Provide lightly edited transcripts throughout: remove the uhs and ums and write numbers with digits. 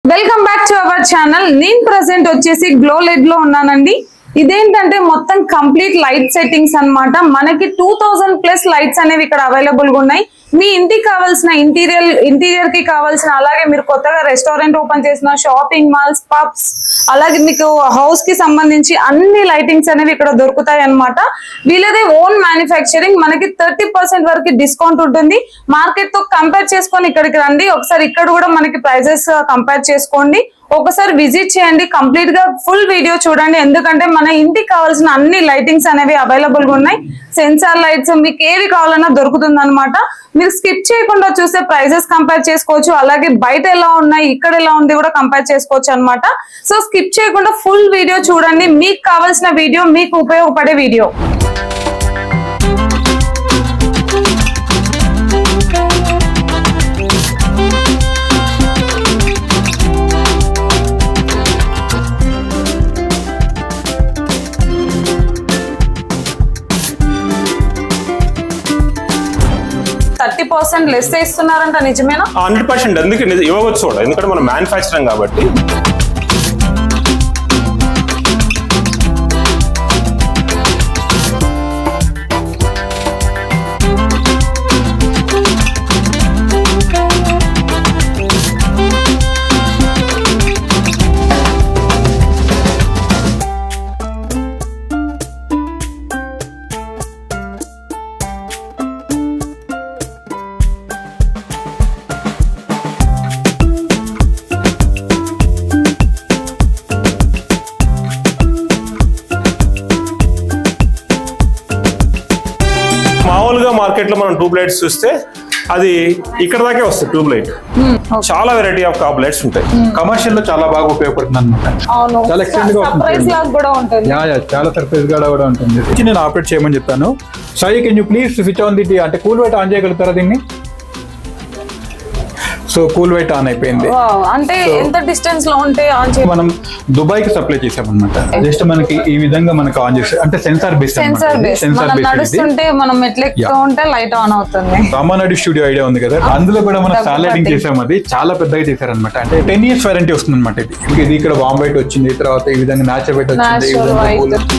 Welcome back to our channel. నేను present వచ్చేసి glow lead లో ఉన్నానండి. ఇదేంటంటే మొత్తం కంప్లీట్ లైట్ సెట్టింగ్స్ అన్నమాట. మనకి 2000+ లైట్స్ అనేవి ఇక్కడ అవైలబుల్ గా ఉన్నాయి. మీ ఇంటికి కావాల్సిన ఇంటీరియర్ కి కావాల్సిన, అలాగే మీరు కొత్తగా రెస్టారెంట్ ఓపెన్ చేసిన, షాపింగ్ మాల్స్, పబ్స్, అలాగే మీకు హౌస్ కి సంబంధించి అన్ని లైటింగ్స్ అనేవి ఇక్కడ దొరుకుతాయి అన్నమాట. వీళ్ళదే ఓన్ మ్యానుఫ్యాక్చరింగ్. మనకి 30% వరకు డిస్కౌంట్ ఉంటుంది. మార్కెట్ తో కంపేర్ చేసుకొని ఇక్కడికి రండి. ఒకసారి ఇక్కడ కూడా మనకి ప్రైజెస్ కంపేర్ చేసుకోండి. ఒకసారి విజిట్ చేయండి. కంప్లీట్ గా ఫుల్ వీడియో చూడండి. ఎందుకంటే మన ఇంటికి కావాల్సిన అన్ని లైటింగ్స్ అనేవి అవైలబుల్ గా ఉన్నాయి. సెన్సార్ లైట్స్ మీకు ఏవి కావాలన్నా దొరుకుతుంది అనమాట. మీరు స్కిప్ చేయకుండా చూస్తే ప్రైజెస్ కంపేర్ చేసుకోవచ్చు. అలాగే బయట ఎలా ఉన్నాయి, ఇక్కడ ఎలా ఉంది కూడా కంపేర్ చేసుకోవచ్చు అనమాట. సో స్కిప్ చేయకుండా ఫుల్ వీడియో చూడండి. మీకు కావాల్సిన వీడియో, మీకు ఉపయోగపడే వీడియో. లెస్ ఇస్తున్నారంట, నిజమేనా? 100% అందుకే ఇవ్వవచ్చు కూడా, ఎందుకంటే మనం మ్యానుఫ్యాక్చరింగ్ కాబట్టి. మామూలుగా మార్కెట్ లో మనం ట్యూబ్ లైట్స్ చూస్తే అది ఇక్కడ దాకే వస్తుంది. ట్యూబ్ లైట్ చాలా వెరైటీ ఆఫ్ ట్యూబ్ లైట్స్ ఉంటాయి. కమర్షియల్ లో చాలా బాగా ఉపయోగపడుతుంది అనమాట. చాలా ఎక్స్టెండ్ గా ఉంటుంది. చాలా సర్ప్రైజ్ గా కూడా ఉంటుంది. నేను ఆపరేట్ చేయమని చెప్తాను. Sai, can you please switch on the అంటే కూల్ వైట్ ఆన్ చేయగలుగుతారా దీన్ని? సో కూల్ వైట్ ఆన్ అయిపోయింది. అంటే ఎంత డిస్టెన్స్ లో ఉంటే ఆన్ చేయాలి? మనం దుబాయ్ కి సప్లై చేసామన్నమాట. జస్ట్ మనకి ఈ విధంగా మనకి ఆన్ చేస్తే, అంటే సెన్సార్ బేస్ నడుస్తుంటే మనం ఎట్లా ఉంటే లైట్ ఆన్ అవుతుంది. రామానాయుడు స్టూడియో ఐడియా ఉంది కదా, అందులో కూడా మనం స్టార్ లైటింగ్ చేసాం. అది చాలా పెద్దగా చేశారనమాట. అంటే 10 years వారంటీ వస్తుంది అనమాట. ఇది ఇక్కడ వామ్ వైట్ వచ్చింది, తర్వాత ఈ విధంగా న్యాచురల్ వైట్ వచ్చింది.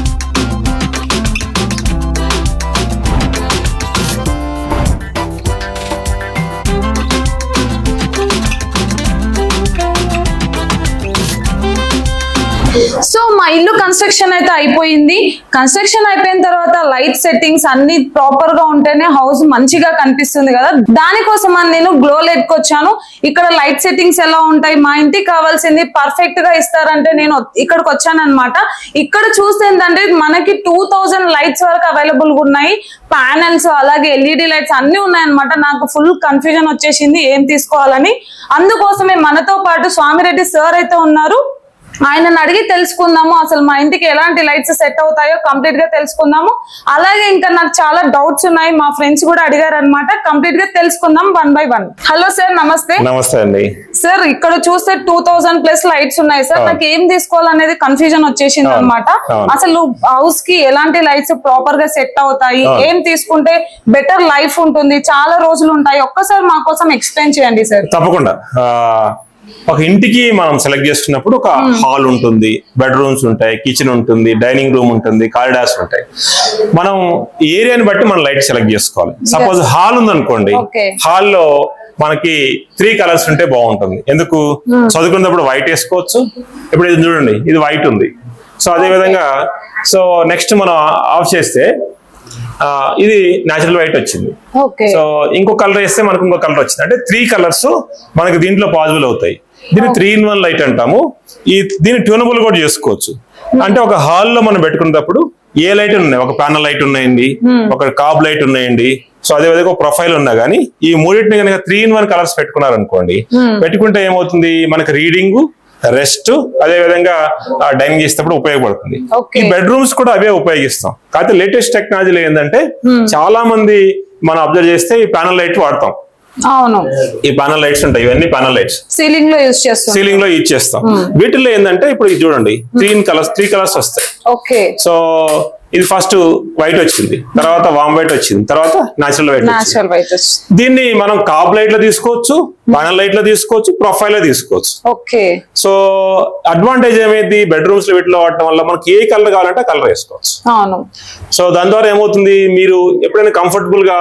సో మా ఇల్లు కన్స్ట్రక్షన్ అయితే అయిపోయింది. కన్స్ట్రక్షన్ అయిపోయిన తర్వాత లైట్ సెట్టింగ్స్ అన్ని ప్రాపర్ గా ఉంటేనే హౌస్ మంచిగా కనిపిస్తుంది కదా. దానికోసం నేను గ్లో లెడ్ కి వచ్చాను. ఇక్కడ లైట్ సెట్టింగ్స్ ఎలా ఉంటాయి, మా ఇంటికి కావాల్సింది పర్ఫెక్ట్ గా ఇస్తారంటే నేను ఇక్కడికి వచ్చాను అనమాట. ఇక్కడ చూస్తే ఏంటంటే మనకి 2000 లైట్స్ వరకు అవైలబుల్ గా ఉన్నాయి. ప్యానల్స్, అలాగే LED లైట్స్ అన్ని ఉన్నాయన్నమాట. నాకు ఫుల్ కన్ఫ్యూజన్ వచ్చేసింది ఏం తీసుకోవాలని. అందుకోసమే మనతో పాటు స్వామిరెడ్డి సార్ అయితే ఉన్నారు. ఆయనను అడిగి తెలుసుకుందాము అసలు మా ఇంటికి ఎలాంటి లైట్స్ సెట్ అవుతాయో కంప్లీట్ గా తెలుసుకుందాము. అలాగే ఇంకా నాకు చాలా డౌట్స్ ఉన్నాయి, మా ఫ్రెండ్స్ కూడా అడిగారు అనమాట. కంప్లీట్ గా తెలుసుకుందాం 1 by 1. హలో సార్, నమస్తే. నమస్తే అండి సార్. ఇక్కడ చూస్తే 2000+ లైట్స్ ఉన్నాయి సార్. నాకు ఏం తీసుకోవాలనేది కన్ఫ్యూజన్ వచ్చేసింది అనమాట. అసలు హౌస్ కి ఎలాంటి లైట్స్ ప్రాపర్ గా సెట్ అవుతాయి, ఏం తీసుకుంటే బెటర్ లైఫ్ ఉంటుంది, చాలా రోజులు ఉంటాయి, ఒక్కసారి మా కోసం ఎక్స్ప్లెయిన్ చేయండి సార్. తప్పకుండా. ఒక ఇంటికి మనం సెలెక్ట్ చేసుకున్నప్పుడు ఒక హాల్ ఉంటుంది, బెడ్రూమ్స్ ఉంటాయి, కిచెన్ ఉంటుంది, డైనింగ్ రూమ్ ఉంటుంది, కారిడార్స్ ఉంటాయి. మనం ఏరియాని బట్టి మనం లైట్ సెలెక్ట్ చేసుకోవాలి. సపోజ్ హాల్ ఉందనుకోండి, హాల్లో మనకి 3 కలర్స్ ఉంటే బాగుంటుంది. ఎందుకు? చదువుకున్నప్పుడు వైట్ వేసుకోవచ్చు. ఇప్పుడు ఇది చూడండి, ఇది వైట్ ఉంది. సో అదే విధంగా నెక్స్ట్ మనం ఆఫ్ చేస్తే ఇది న్యాచురల్ వైట్ వచ్చింది. సో ఇంకో కలర్ వేస్తే మనకు ఇంకో కలర్ వచ్చింది. అంటే 3 కలర్స్ మనకి దీంట్లో పాసిబుల్ అవుతాయి. దీన్ని 3-in-1 లైట్ అంటాము. దీన్ని ట్యూనబుల్ కూడా చేసుకోవచ్చు. అంటే ఒక హాల్లో మనం పెట్టుకున్నప్పుడు ఏ లైట్ ఉన్నాయి, ఒక ప్యానల్ లైట్ ఉన్నాయండి, ఒక కాబ్ లైట్ ఉన్నాయండి. సో అదే విధంగా ఒక ప్రొఫైల్ ఉన్నా గానీ ఈ మూడింటిని కనుక 3-in-1 కలర్స్ పెట్టుకున్నారనుకోండి, పెట్టుకుంటే ఏమవుతుంది, మనకి రీడింగ్, రెస్ట్, అదే విధంగా డైనింగ్ చేసేటప్పుడు ఉపయోగపడుతుంది. ఈ బెడ్రూమ్స్ కూడా అవే ఉపయోగిస్తాం. కాకపోతే లేటెస్ట్ టెక్నాలజీలో ఏంటంటే చాలా మంది మనం అబ్జర్వ్ చేస్తే ఈ ప్యానల్ లైట్ వాడతాం. ఈ ప్యానల్ లైట్స్ ఉంటాయి, ఇవన్నీ ప్యానల్ లైట్స్ సీలింగ్ లో యూజ్ చేస్తాం. వీటిల్లో ఏంటంటే ఇప్పుడు చూడండి 3 కలర్స్ వస్తాయి. సో ఇది ఫస్ట్ వైట్ వచ్చింది, తర్వాత వామ్ వైట్ వచ్చింది, తర్వాత న్యాచురల్ వైట్ వచ్చింది. దీన్ని మనం కాప్ లైట్ లో తీసుకోవచ్చు, ప్యానల్ లైట్ లో తీసుకోవచ్చు, ప్రొఫైల్ లో తీసుకోవచ్చు. ఓకే. సో అడ్వాంటేజ్ ఏమైంది, బెడ్రూమ్స్ లో వీటిలో వాడటం వల్ల మనకి ఏ కలర్ కావాలంటే కలర్ వేసుకోవచ్చు. సో దాని ద్వారా ఏమవుతుంది, మీరు ఎప్పుడైనా కంఫర్టబుల్ గా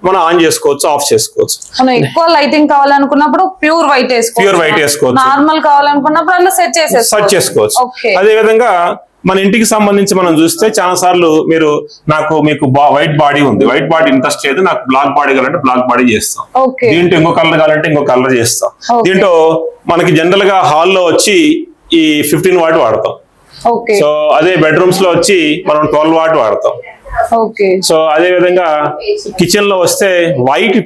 మనం ఆన్ చేసుకోవచ్చు, ఆఫ్ చేసుకోవచ్చు. ఎక్కువ లైటింగ్ కావాలనుకున్నప్పుడు ప్యూర్ వైట్ వేసుకోవచ్చు, నార్మల్ కావాలనుకున్నప్పుడు అలా సెట్ చేసుకోవచ్చు. అదే విధంగా మన ఇంటికి సంబంధించి మనం చూస్తే చాలా సార్లు మీకు వైట్ బాడీ ఉంది, వైట్ బాడీ ఇంట్రెస్ట్ లేదు, నాకు బ్లాక్ బాడీ కావాలంటే బ్లాక్ బాడీ చేస్తాం, దీంట్లో ఇంకో కలర్ కావాలంటే ఇంకో కలర్ చేస్తాం. దీంట్లో మనకి జనరల్ గా హాల్లో వచ్చి ఈ 15 వాట్ వాడతాం. సో అదే బెడ్రూమ్స్ లో వచ్చి మనం 12 వాట్ వాడతాం. సో అదే విధంగా కిచెన్ లో వస్తే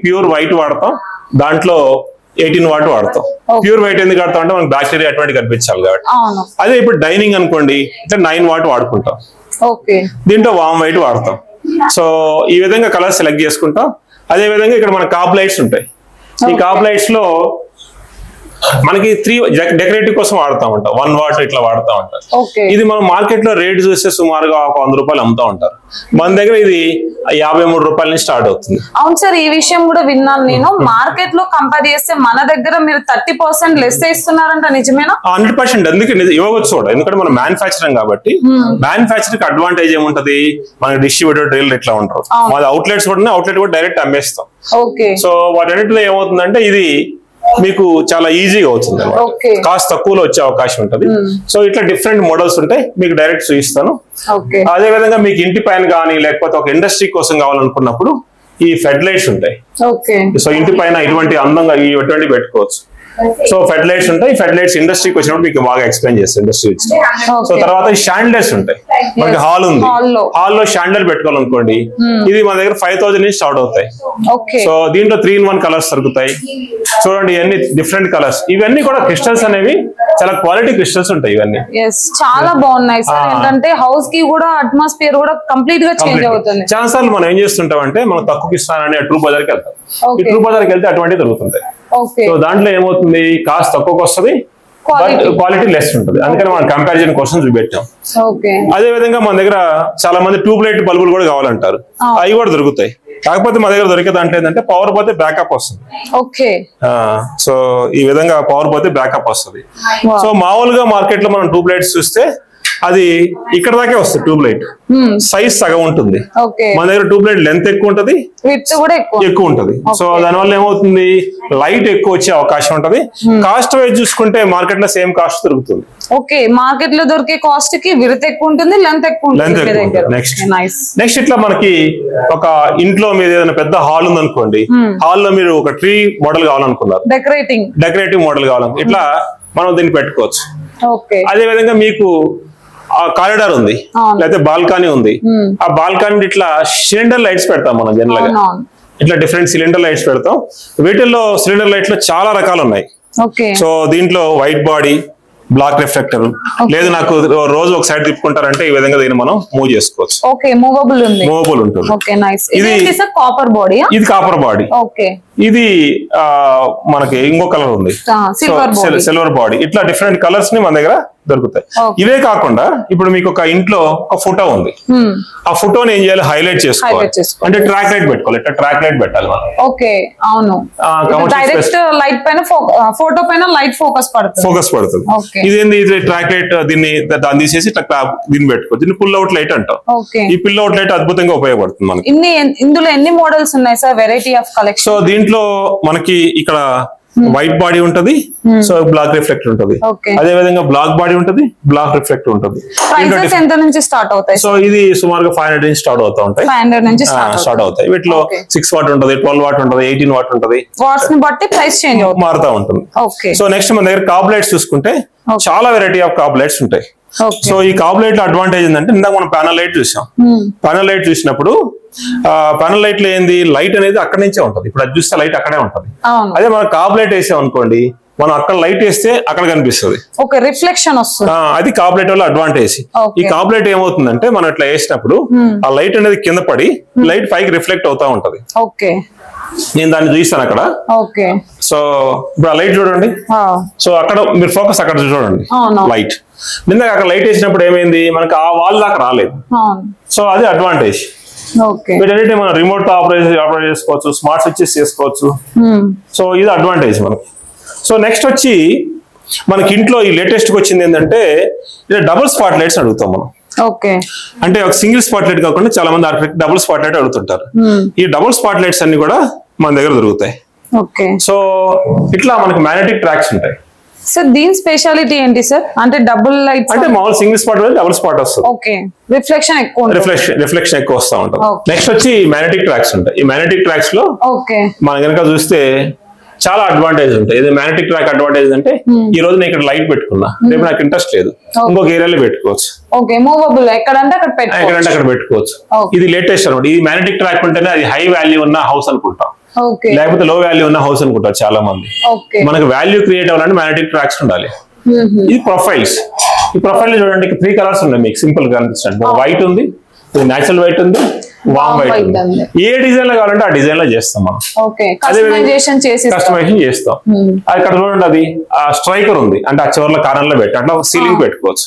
ప్యూర్ వైట్ వాడతాం, దాంట్లో 18 వాట్ వాడతాం. ప్యూర్ వైట్ ఎందుకు వాడతాం అంటే మనకి బ్యాక్టీరియా అటువంటి కనిపించాలి కాబట్టి. అదే ఇప్పుడు డైనింగ్ అనుకోండి, ఇట్లా 9 వాట్ వాడుకుంటాం, దీంట్లో వామ్ వైట్ వాడతాం. సో ఈ విధంగా కలర్ సెలెక్ట్ చేసుకుంటాం. అదే విధంగా ఇక్కడ మన కాప్ లైట్స్ ఉంటాయి. ఈ కాప్ లైట్స్ లో మనకి 3 డెకరేటివ్ కోసం వాడుతూ ఉంటాం, 1 వాట్ ఇట్లా వాడుతూ ఉంటారు. ఇది మనం మార్కెట్ లో రేట్ చూస్తే సుమారుగా ఒక 100 రూపాయలు అమ్ముతా ఉంటారు. మన దగ్గర ఇది 53 రూపాయల నుంచి స్టార్ట్ అవుతుంది. అవును సార్, ఈ విషయం కూడా విన్నాను నేను. మార్కెట్ లో కంపేర్ చేస్తే మన దగ్గర మీరు 30% లెస్ ఇస్తున్నారంట, నిజమేనా? 100%. అందుకే ఇవ్వవచ్చు కూడా, ఎందుకంటే మనం మ్యానుఫ్యాక్చరింగ్ కాబట్టి. మ్యానుఫ్యాక్చరింగ్ అడ్వాంటేజ్ ఏముంటది, మనకి డిస్ట్రిబ్యూటర్ డీలర్ ఇట్లా ఉంటారు, మాది అవుట్లెట్స్ కూడా, అవుట్లెట్ కూడా డైరెక్ట్ అమ్మేస్తాం. సో వాటన్నిటిలో ఏమవుతుందంటే ఇది మీకు చాలా ఈజీగా అవుతుంది, కాస్ట్ తక్కువలో వచ్చే అవకాశం ఉంటది. సో ఇట్లా డిఫరెంట్ మోడల్స్ ఉంటాయి, మీకు డైరెక్ట్ చూపిస్తాను. అదే విధంగా మీకు ఇంటి పైన కానీ లేకపోతే ఒక ఇండస్ట్రీ కోసం కావాలనుకున్నప్పుడు ఈ ఫెడ్ లైట్స్ ఉంటాయి. సో ఇంటి పైన ఇటువంటి అందంగా ఇటువంటి పెట్టుకోవచ్చు. సో ఫెడ్ లైట్స్ ఉంటాయి. ఫెడ్ లైట్స్ ఇండస్ట్రీకి వచ్చినప్పుడు మీకు బాగా ఎక్స్ప్లెయిన్ చేస్తాను ఇండస్ట్రీ. సో తర్వాత షాండ్లర్స్ ఉంటాయి. మనకి హాల్ ఉంది, హాల్లో షాండ్లర్ పెట్టుకోవాలనుకోండి, ఇది మన దగ్గర 5000 నుంచి స్టార్ట్ అవుతాయి. సో దీంట్లో 3-in-1 కలర్స్ దొరుకుతాయి. చూడండి ఇవన్నీ డిఫరెంట్ కలర్స్. ఇవన్నీ కూడా క్రిస్టల్స్ అనేవి చాలా క్వాలిటీ క్రిస్టల్స్ ఉంటాయి. ఇవన్నీ చాలా బాగున్నాయి సార్. ఏంటంటే హౌస్ కి కూడా అట్మాస్ఫియర్ కూడా కంప్లీట్ గా చేంజ్ అవుతుంది. చాలా సార్లు మనం ఏం చేస్తుంటాం అంటే మనం తక్కువకి ఇస్తానని ట్రూ బజార్కి వెళ్తాం. ఈ ట్రూ బజార్కి వెళ్తే అటువంటివి దొరుకుతుంటాయి. సో దాంట్లో ఏమవుతుంది, కాస్ట్ తక్కువకి వస్తుంది, క్వాలిటీ లెస్ ఉంటుంది. అందుకని మనం కంపారిజన్ కోసం చూపెట్టాం. అదే విధంగా మన దగ్గర చాలా మంది ట్యూబ్ లైట్ బల్బులు కూడా కావాలంటారు, అవి కూడా దొరుకుతాయి. కాకపోతే మా దగ్గర దొరికే దాంట్లో ఏంటంటే పవర్ పోతే బ్యాకప్ వస్తుంది. సో ఈ విధంగా పవర్ పోతే బ్యాకప్ వస్తుంది. సో మామూలుగా మార్కెట్ లో మనం ట్యూబ్ లైట్స్ చూస్తే అది ఇక్కడ దాకే వస్తుంది. ట్యూబ్ లైట్ సైజ్ సగం ఉంటుంది, మన దగ్గర ట్యూబ్ లైట్ లెంత్ ఎక్కువ ఉంటది, ఎక్కువ ఉంటది. సో దానివల్ల ఏమవుతుంది, లైట్ ఎక్కువ వచ్చే అవకాశం ఉంటది. కాస్ట్ వైజ్ చూసుకుంటే మార్కెట్ లో సేమ్ కాస్ట్ దొరుకుతుంది. మార్కెట్ లో దొరికే కాస్ట్ కి విడత్ ఎక్కువ ఉంటుంది, లెంత్ ఎక్కువ ఉంటుంది. నెక్స్ట్ ఇట్లా మనకి ఒక ఇంట్లో మీద ఏదైనా పెద్ద హాల్ ఉంది అనుకోండి, హాల్ లో మీరు ఒక ట్రీ మోడల్ కావాలనుకున్నారు, డెకరేటివ్ మోడల్ కావాలనుకో, ఇట్లా మనం దీన్ని పెట్టుకోవచ్చు. అదే విధంగా మీకు ఆ కారిడార్ ఉంది, లేకపోతే బాల్కనీ ఉంది, ఆ బాల్కనీ ఇట్లా సిలిండర్ లైట్స్ పెడతాం మనం జనరల్ గా. ఇట్లా డిఫరెంట్ సిలిండర్ లైట్స్ పెడతాం. వీటిల్లో సిలిండర్ లైట్స్ లో చాలా రకాలు ఉన్నాయి. సో దీంట్లో వైట్ బాడీ, బ్లాక్ రిఫ్లెక్టర్, లేదు నాకు రోజు ఒక సైడ్ తిప్పుకుంటారంటే ఈ విధంగా దీన్ని మనం మూవ్ చేసుకోవచ్చు. మూవబుల్ ఉంటుంది. ఇది కాపర్ బాడీ. ఇది మనకి ఇంకో కలర్ ఉంది, సిల్వర్ బాడీ. ఇట్లా డిఫరెంట్ కలర్స్ ని మన దగ్గర దొరుకుతాయి. ఇవే కాకుండా ఇప్పుడు మీకు ఒక ఇంట్లో ఒక ఫోటో ఉంది, ఆ ఫోటోని ఏం చేయాలి, హైలైట్ చేసుకోవాలి. అంటే ట్రాక్ లైట్ పెట్టుకోవాలి, ఇట్లా ట్రాక్ లైట్ పెట్టాలి ఫోకస్ పడుతుంది. ఇదేంది, ఇది ట్రాక్ లైట్, దాన్ని తీసేసి ఇట్లా దీన్ని పెట్టుకోవచ్చు. దీన్ని పుల్ అవుట్ లైట్ అంటాం. ఈ పుల్ అవుట్ లైట్ అద్భుతంగా ఉపయోగపడుతుంది మనకి. ఇందులో ఎన్ని మోడల్స్ ఉన్నాయి sir, variety of collection? So దీంట్లో మనకి ఇక్కడ వైట్ బాడీ ఉంటది, సో బ్లాక్ రిఫ్లెక్టర్ ఉంటుంది. అదే విధంగా బ్లాక్ బాడీ ఉంటుంది, బ్లాక్ రిఫ్లెక్టర్ ఉంటుంది. ఎంత నుంచి స్టార్ట్ అవుతాయి? సో ఇది సుమారుగా 500 నుంచి స్టార్ట్ అవుతా ఉంటాయి. 500 నుంచి స్టార్ట్ అవుతాయి. వీటిలో 6 వాట్ ఉంటుంది, 12 వాట్ ఉంటుంది, 18 వాట్ ఉంటుంది. వాట్స్ ని బట్టి ప్రైస్ చేంజ్ అవుతుంది, మారుతా ఉంటుంది. సో నెక్స్ట్ మన దగ్గర కాప్ లైట్స్ చూసుకుంటే చాలా వెరైటీ ఆఫ్ కాప్ లైట్స్ ఉంటాయి. సో ఈ కాప్ లైట్ లో అడ్వాంటేజ్ ఏంటంటే, ఇందాక మనం ప్యానల్ లైట్ చూసాం. ప్యానల్ లైట్ చూసినప్పుడు ప్యానల్ లైట్ లో ఏంది, లైట్ అనేది అక్కడి నుంచే ఉంటుంది. ఇప్పుడు అది చూస్తే లైట్ అక్కడే ఉంటుంది. అదే మనం కాప్ లైట్ వేసాం అనుకోండి, మనం అక్కడ లైట్ వేస్తే అక్కడ కనిపిస్తుంది, రిఫ్లెక్షన్ వస్తుంది. అది కాప్ లైట్ వల్ల అడ్వాంటేజ్. ఈ కాప్ లైట్ ఏమవుతుందంటే, మనం ఇట్లా వేసినప్పుడు ఆ లైట్ అనేది కింద పడి లైట్ పైకి రిఫ్లెక్ట్ అవుతా ఉంటది. నేను దాన్ని చూపిస్తాను అక్కడ. ఓకే. సో ఇప్పుడు ఆ లైట్ చూడండి. సో అక్కడ మీరు ఫోకస్ అక్కడ చూడండి లైట్. నిన్న అక్కడ లైట్ వేసినప్పుడు ఏమైంది, మనకి ఆ వాల్ దాకా రాలేదు. సో అది అడ్వాంటేజ్. వీటన్నిటి మనం రిమోట్ తో ఆపరేట్ చేసుకోవచ్చు, స్మార్ట్ స్విచెస్ చేసుకోవచ్చు. సో ఇది అడ్వాంటేజ్ మనకి. సో నెక్స్ట్ వచ్చి మనకి ఇంట్లో ఈ లేటెస్ట్ వచ్చింది ఏంటంటే ఇలా డబుల్ స్పాట్ లైట్స్ అడుగుతాం మనం. అంటే ఒక సింగిల్ స్పాట్ లైట్ కాకుండా చాలా మంది ఆర్కిటెక్ట్ డబుల్ స్పాట్ లైట్ అడుగుతుంటారు. ఈ డబుల్ స్పాట్ లైట్స్ అన్ని కూడా మన దగ్గర దొరుకుతాయి. సో ఇట్లా మనకి మ్యాగ్నెటిక్ ట్రాక్స్ ఉంటాయి. సార్ దీని స్పెషాలిటీ ఏంటి సార్? అంటే డబుల్ లైట్స్ అంటే మామూలు సింగిల్ స్పాట్ డబుల్ స్పాట్ వస్తుంది. ఓకే. రిఫ్లెక్షన్ ఎక్కువ వస్తూ ఉంటుంది. నెక్స్ట్ వచ్చి మ్యాగ్నెటిక్ ట్రాక్స్ ఉంటాయి. ఈ మ్యాగ్నెటిక్ ట్రాక్స్ లో మనం కనుక చూస్తే చాలా అడ్వాంటేజ్ ఉంటాయి. ఇది మ్యాగ్నెటిక్ ట్రాక్ అడ్వాంటేజ్ అంటే ఈ రోజు నేను ఇక్కడ లైట్ పెట్టుకున్నా, రేపు నాకు ఇంట్రెస్ట్ లేదు, ఇంకొక ఏరియాలో పెట్టుకోవచ్చు. ఎక్కడంటే అక్కడ పెట్టుకోవచ్చు. ఇది లేటెస్ట్ అనమాట. ఇది మ్యాగ్నెటిక్ ట్రాక్ ఉంటేనే అది హై వాల్యూ ఉన్న హౌస్ అనుకుంటాం, లేకపోతే లో వాల్యూ ఉన్న హౌస్ అనుకుంటారు చాలా మంది. మనకు వాల్యూ క్రియేట్ అవ్వాలంటే మ్యాగ్నెటిక్ ట్రాక్స్ ఉండాలి. ఇది ప్రొఫైల్స్. ఈ ప్రొఫైల్ చూడండి, 3 కలర్స్ ఉన్నాయి మీకు సింపుల్ గా అనిపిస్తుంది. వైట్ ఉంది, నేచురల్ వైట్ ఉంది, వామ్ వైట్ ఉంది. ఏ డిజైన్ లో కావాలంటే ఆ డిజైన్ లో చేస్తాం మనం. కస్టమైజేషన్ చేస్తాం. అక్కడ చూడండి, అది ఆ స్ట్రైకర్ ఉంది అంటే ఆ చివర్ల కార్నర్ లో పెట్టి అట్లా సీలింగ్ పెట్టుకోవచ్చు.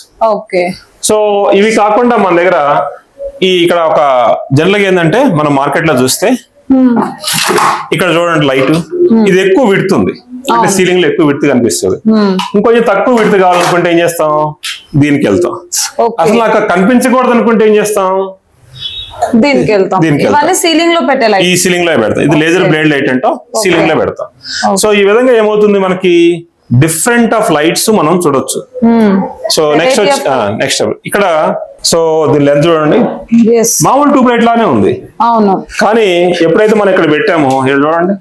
సో ఇవి కాకుండా మన దగ్గర ఇక్కడ ఒక జనరల్ ఏంటంటే మనం మార్కెట్ లో చూస్తే ఇక్కడ చూడండి లైట్ ఇది ఎక్కువ విడుతుంది, అంటే సీలింగ్ లో ఎక్కువ విడుతు కనిపిస్తుంది. ఇంకొంచెం తక్కువ విడుతు కావాలనుకుంటే ఏం చేస్తాం, దీనికి వెళ్తాం. అసలు నాకు కనిపించకూడదు అనుకుంటే ఏం చేస్తాం, సీలింగ్ లో పెట్టాలి. ఈ సీలింగ్ లో పెడతాం. ఇది లేజర్ బ్లేడ్ లైట్ అంటాం, సీలింగ్ లో పెడతాం. సో ఈ విధంగా ఏమవుతుంది, మనకి డిఫరెంట్ ఆఫ్ లైట్స్ మనం చూడొచ్చు. సో నెక్స్ట్ ఇక్కడ సో దీని లెంత్ చూడండి, మామూలు ట్యూబ్ లైట్ లానే ఉంది. కానీ ఎప్పుడైతే మనం ఇక్కడ పెట్టామో చూడండి,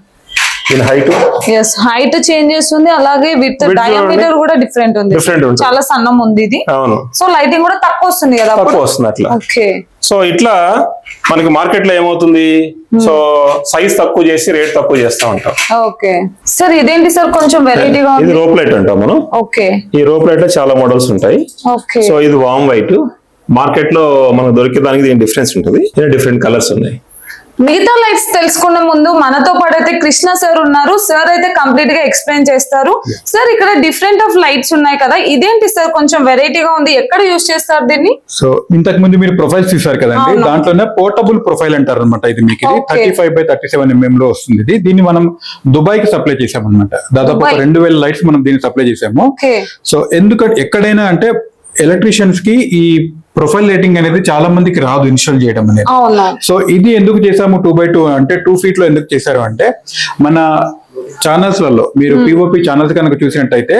దీని హైట్ చేంజ్ చేస్తుంది, అలాగే విత్ డయామీటర్ కూడా డిఫరెంట్ ఉంది. చాలా సన్నం ఉంది ఇది. అవును. సో లైటింగ్ కూడా తక్కువ వస్తుంది కదా, తక్కువ వస్తుంది అట్లా. ఓకే. సో ఇట్లా మనకి మార్కెట్ లో ఏమవుతుంది, సో సైజ్ తక్కువ చేసి రేట్ తక్కువ చేస్తా ఉంటాం. Okay sir. ఇదేంటి సార్ కొంచెం వెరైటీగా ఉంది? ఇది రోప్ లైట్ అంటాం మనం. ఓకే. ఈ రోప్ లైట్ లో చాలా మోడల్స్ ఉంటాయి. ఓకే. సో ఇది వామ్ వైట్. మార్కెట్ లో మనకు దొరికే దానికి దీని డిఫరెన్స్ ఉంటుంది. డిఫరెంట్ కలర్స్ ఉన్నాయి. మిగతా లైట్స్ తెలుసుకునే ముందు మనతో పాటు అయితే కృష్ణ సార్ ఉన్నారు. సార్ అయితే కంప్లీట్ గా ఎక్స్ప్లెయిన్ చేస్తారు. సార్ ఇక్కడ డిఫరెంట్ ఆఫ్ లైట్స్ ఉన్నాయి కదా, ఇదేంటి సార్ కొంచెం వెరైటీగా ఉంది, ఎక్కడ యూజ్ చేస్తారు దీన్ని? సో ఇంతకు ముందు మీరు ప్రొఫైల్స్ చూసారు కదండి, దాంట్లోనే పోర్టబుల్ ప్రొఫైల్ అంటారు అనమాట. ఇది మీకు 35x37 mm లో వస్తుంది. దీన్ని మనం దుబాయ్ కి సప్లై చేసామన్నమాట. దాదాపు 2000 లైట్స్ మనం దీన్ని సప్లై చేసాము. సో ఎందుకంటే ఎక్కడైనా అంటే ఎలక్ట్రీషియన్స్ కి ఈ ప్రొఫైల్ లైటింగ్ అనేది చాలా మందికి రాదు ఇన్స్టాల్ చేయడం అనేది. సో ఇది ఎందుకు చేసాము 2x2 అంటే 2 feet లో ఎందుకు చేశారు అంటే, మన ఛానల్స్ లలో మీరు పిఓపి ఛానల్స్ కనుక చూసినట్టయితే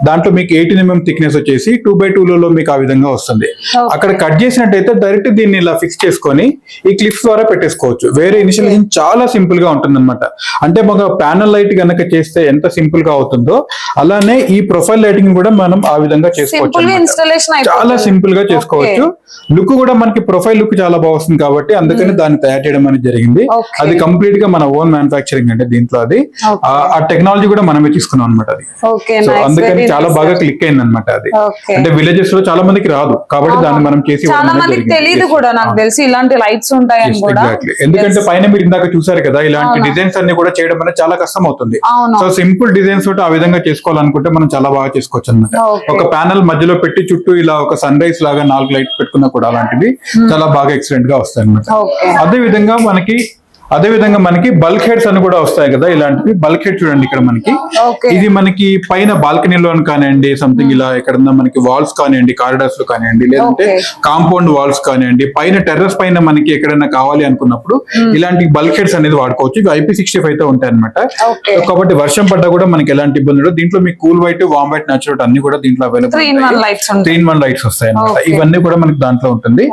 దాంట్లో మీకు 18 mm థిక్నెస్ వచ్చేసి 2x2 మీకు ఆ విధంగా వస్తుంది. అక్కడ కట్ చేసినట్టయితే డైరెక్ట్ దీన్ని ఇలా ఫిక్స్ చేసుకొని ఈ క్లిప్స్ ద్వారా పెట్టేసుకోవచ్చు. వేరే ఇనిషియలైజేషన్ చాలా సింపుల్ గా ఉంటుంది అనమాట. అంటే ఒక ప్యానల్ లైట్ కనుక చేస్తే ఎంత సింపుల్ గా అవుతుందో అలానే ఈ ప్రొఫైల్ లైటింగ్ కూడా మనం ఆ విధంగా చేసుకోవచ్చు. చాలా సింపుల్ గా చేసుకోవచ్చు. లుక్ కూడా మనకి ప్రొఫైల్ లుక్ చాలా బాగుంది కాబట్టి అందుకని దాన్ని తయారు చేయడం అనేది జరిగింది. అది కంప్లీట్ గా మన ఓన్ మ్యానుఫాక్చరింగ్ అంటే దీంట్లో అది ఆ టెక్నాలజీ కూడా మనమే తీసుకున్నాం అనమాట. అది సో అందుకని చాలా బాగా క్లిక్ అయింది అనమాట. అది అంటే విలేజెస్ లో చాలా మందికి రాదు కాబట్టి దాన్ని మనం చేసి తెలియదు కూడా, నాకు తెలిసి ఇలాంటి లైట్స్ ఉంటాయని కూడా. ఎందుకంటే పైన మీరు ఇందాక చూసారు కదా, ఇలాంటి డిజైన్స్ అన్ని కూడా చేయడం అనేది చాలా కష్టం అవుతుంది. సో సింపుల్ డిజైన్స్ తోటి ఆ విధంగా చేసుకోవాలనుకుంటే మనం చాలా బాగా చేసుకోవచ్చు అనమాట. ఒక ప్యానల్ మధ్యలో పెట్టి చుట్టూ ఇలా ఒక సన్ రైజ్ లాగా 4 లైట్స్ పెట్టుకున్నా కూడా అలాంటివి చాలా బాగా ఎక్సలెంట్ గా వస్తాయి అనమాట. అదే విధంగా మనకి బల్క్ హెడ్స్ అని కూడా వస్తాయి కదా, ఇలాంటివి. బల్క్ హెడ్ చూడండి ఇక్కడ మనకి, ఇది మనకి పైన బాల్కనీలో కానివ్వండి, సంథింగ్ ఇలా ఎక్కడన్నా మనకి వాల్స్ కానివ్వండి, కారిడార్స్ లో కానివ్వండి, లేదంటే కాంపౌండ్ వాల్స్ కానివ్వండి, పైన టెర్రస్ పైన మనకి ఎక్కడైనా కావాలి అనుకున్నప్పుడు ఇలాంటి బల్క్ హెడ్స్ అనేది వాడుకోవచ్చు. ఇవి IP65 తో ఉంటాయి అనమాట. కాబట్టి వర్షం పడ్డా కూడా మనకి ఎలాంటి ఇబ్బంది ఉండదు. దీంట్లో మీకు కూల్ వైట్, వామ్ వైట్, న్యాచురల్ అన్ని కూడా దీంట్లో అవైలబుల్ 3-in-1 లైట్స్ వస్తాయి అనమాట. ఇవన్నీ కూడా మనకి దాంట్లో ఉంటుంది.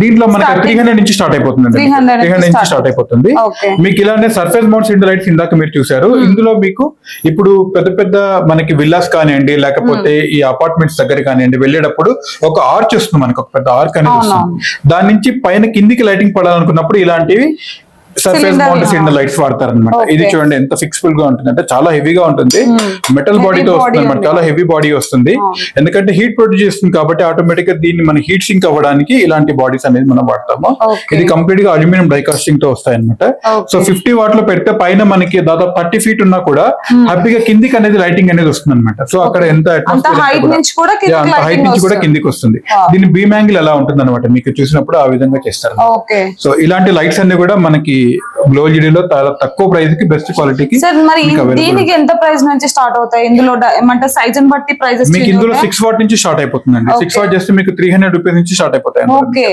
దీంట్లో మనకి 300 నుంచి స్టార్ట్ అయిపోతుంది. 300 నుంచి స్టార్ట్ అయిపోతుంది. మీకు ఇలానే సర్ఫేస్ మౌంట్ విండో లైట్స్ ఇందాక మీరు చూసారు. ఇందులో మీకు ఇప్పుడు పెద్ద పెద్ద మనకి విల్లాస్ కానివ్వండి, లేకపోతే ఈ అపార్ట్మెంట్స్ దగ్గర కానివ్వండి, వెళ్ళేటప్పుడు ఒక ఆర్చ్ వస్తుంది, మనకి ఒక పెద్ద ఆర్క్ అనేది వస్తుంది. దాని నుంచి పైన కిందికి లైటింగ్ పడాలనుకున్నప్పుడు ఇలాంటివి సర్ఫేస్ మౌంట్ సిలిండర్ లైట్స్ వాడతారు అనమాట. ఇది చూడండి ఎంత ఫిక్సిబుల్ గా ఉంటుంది, అంటే చాలా హెవీగా ఉంటుంది, మెటల్ బాడీతో వస్తుంది అనమాట, చాలా హెవీ బాడీ వస్తుంది. ఎందుకంటే హీట్ ప్రొడ్యూస్ చేస్తుంది కాబట్టి ఆటోమేటిక్ గా దీన్ని మన హీట్ సింక్ అవ్వడానికి ఇలాంటి బాడీస్ అనేది మనం వాడతాము. ఇది కంప్లీట్ గా అల్యూమినియం డైకాస్టింగ్ తో వస్తాయి అనమాట. సో 50 వాట్ లో పెడితే పైన మనకి దాదాపు 30 feet ఉన్నా కూడా హ్యాపీగా కిందికి అనేది లైటింగ్ అనేది వస్తుంది అనమాట. సో అక్కడ ఎంత హైట్ నుంచి కూడా కిందికి వస్తుంది. దీని బీమ్ యాంగిల్ ఎలా ఉంటుంది అనమాట మీకు చూసినప్పుడు ఆ విధంగా చేస్తారు. సో ఇలాంటి లైట్స్ అన్ని కూడా మనకి గ్లో ఎల్ఈడి లో చాలా తక్కువ ప్రైస్ కి బెస్ట్ క్వాలిటీకి. దీనికి ఎంత ప్రైస్ నుంచి స్టార్ట్ అవుతాయి? ఇందులో ఏమంటే సైజ్ ని బట్టి ప్రైజెస్ మీకు ఇందులో 6 వాట్ నుంచి స్టార్ట్ అయిపోతుందండి. 6 వాట్ చేస్తే మీకు 300 రూపీస్ నుంచి స్టార్ట్ అయిపోతాయి. ఓకే,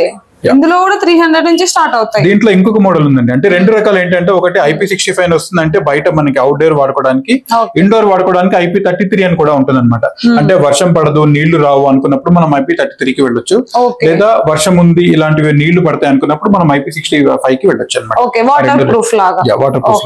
ఇందులో కూడా 300 నుంచి స్టార్ట్ అవుతాయి. దీంట్లో ఇంకొక మోడల్ ఉందండి, అంటే రెండు రకాలు ఏంటంటే ఒకటి IP65 వస్తుంది, అంటే బయట మనకి అవుట్డోర్ వాడుకోవడానికి, ఇండోర్ వాడుకోవడానికి IP33 అని కూడా ఉంటుంది అనమాట. అంటే వర్షం పడదు నీళ్లు రావు అనుకున్నప్పుడు మనం IP33 కి వెళ్ళొచ్చు, లేదా వర్షం ఉంది ఇలాంటివి నీళ్లు పడతాయి అనుకున్నప్పుడు మనం IP65 కి వెళ్ళొచ్చు అనమాట. వాటర్ ప్రూఫ్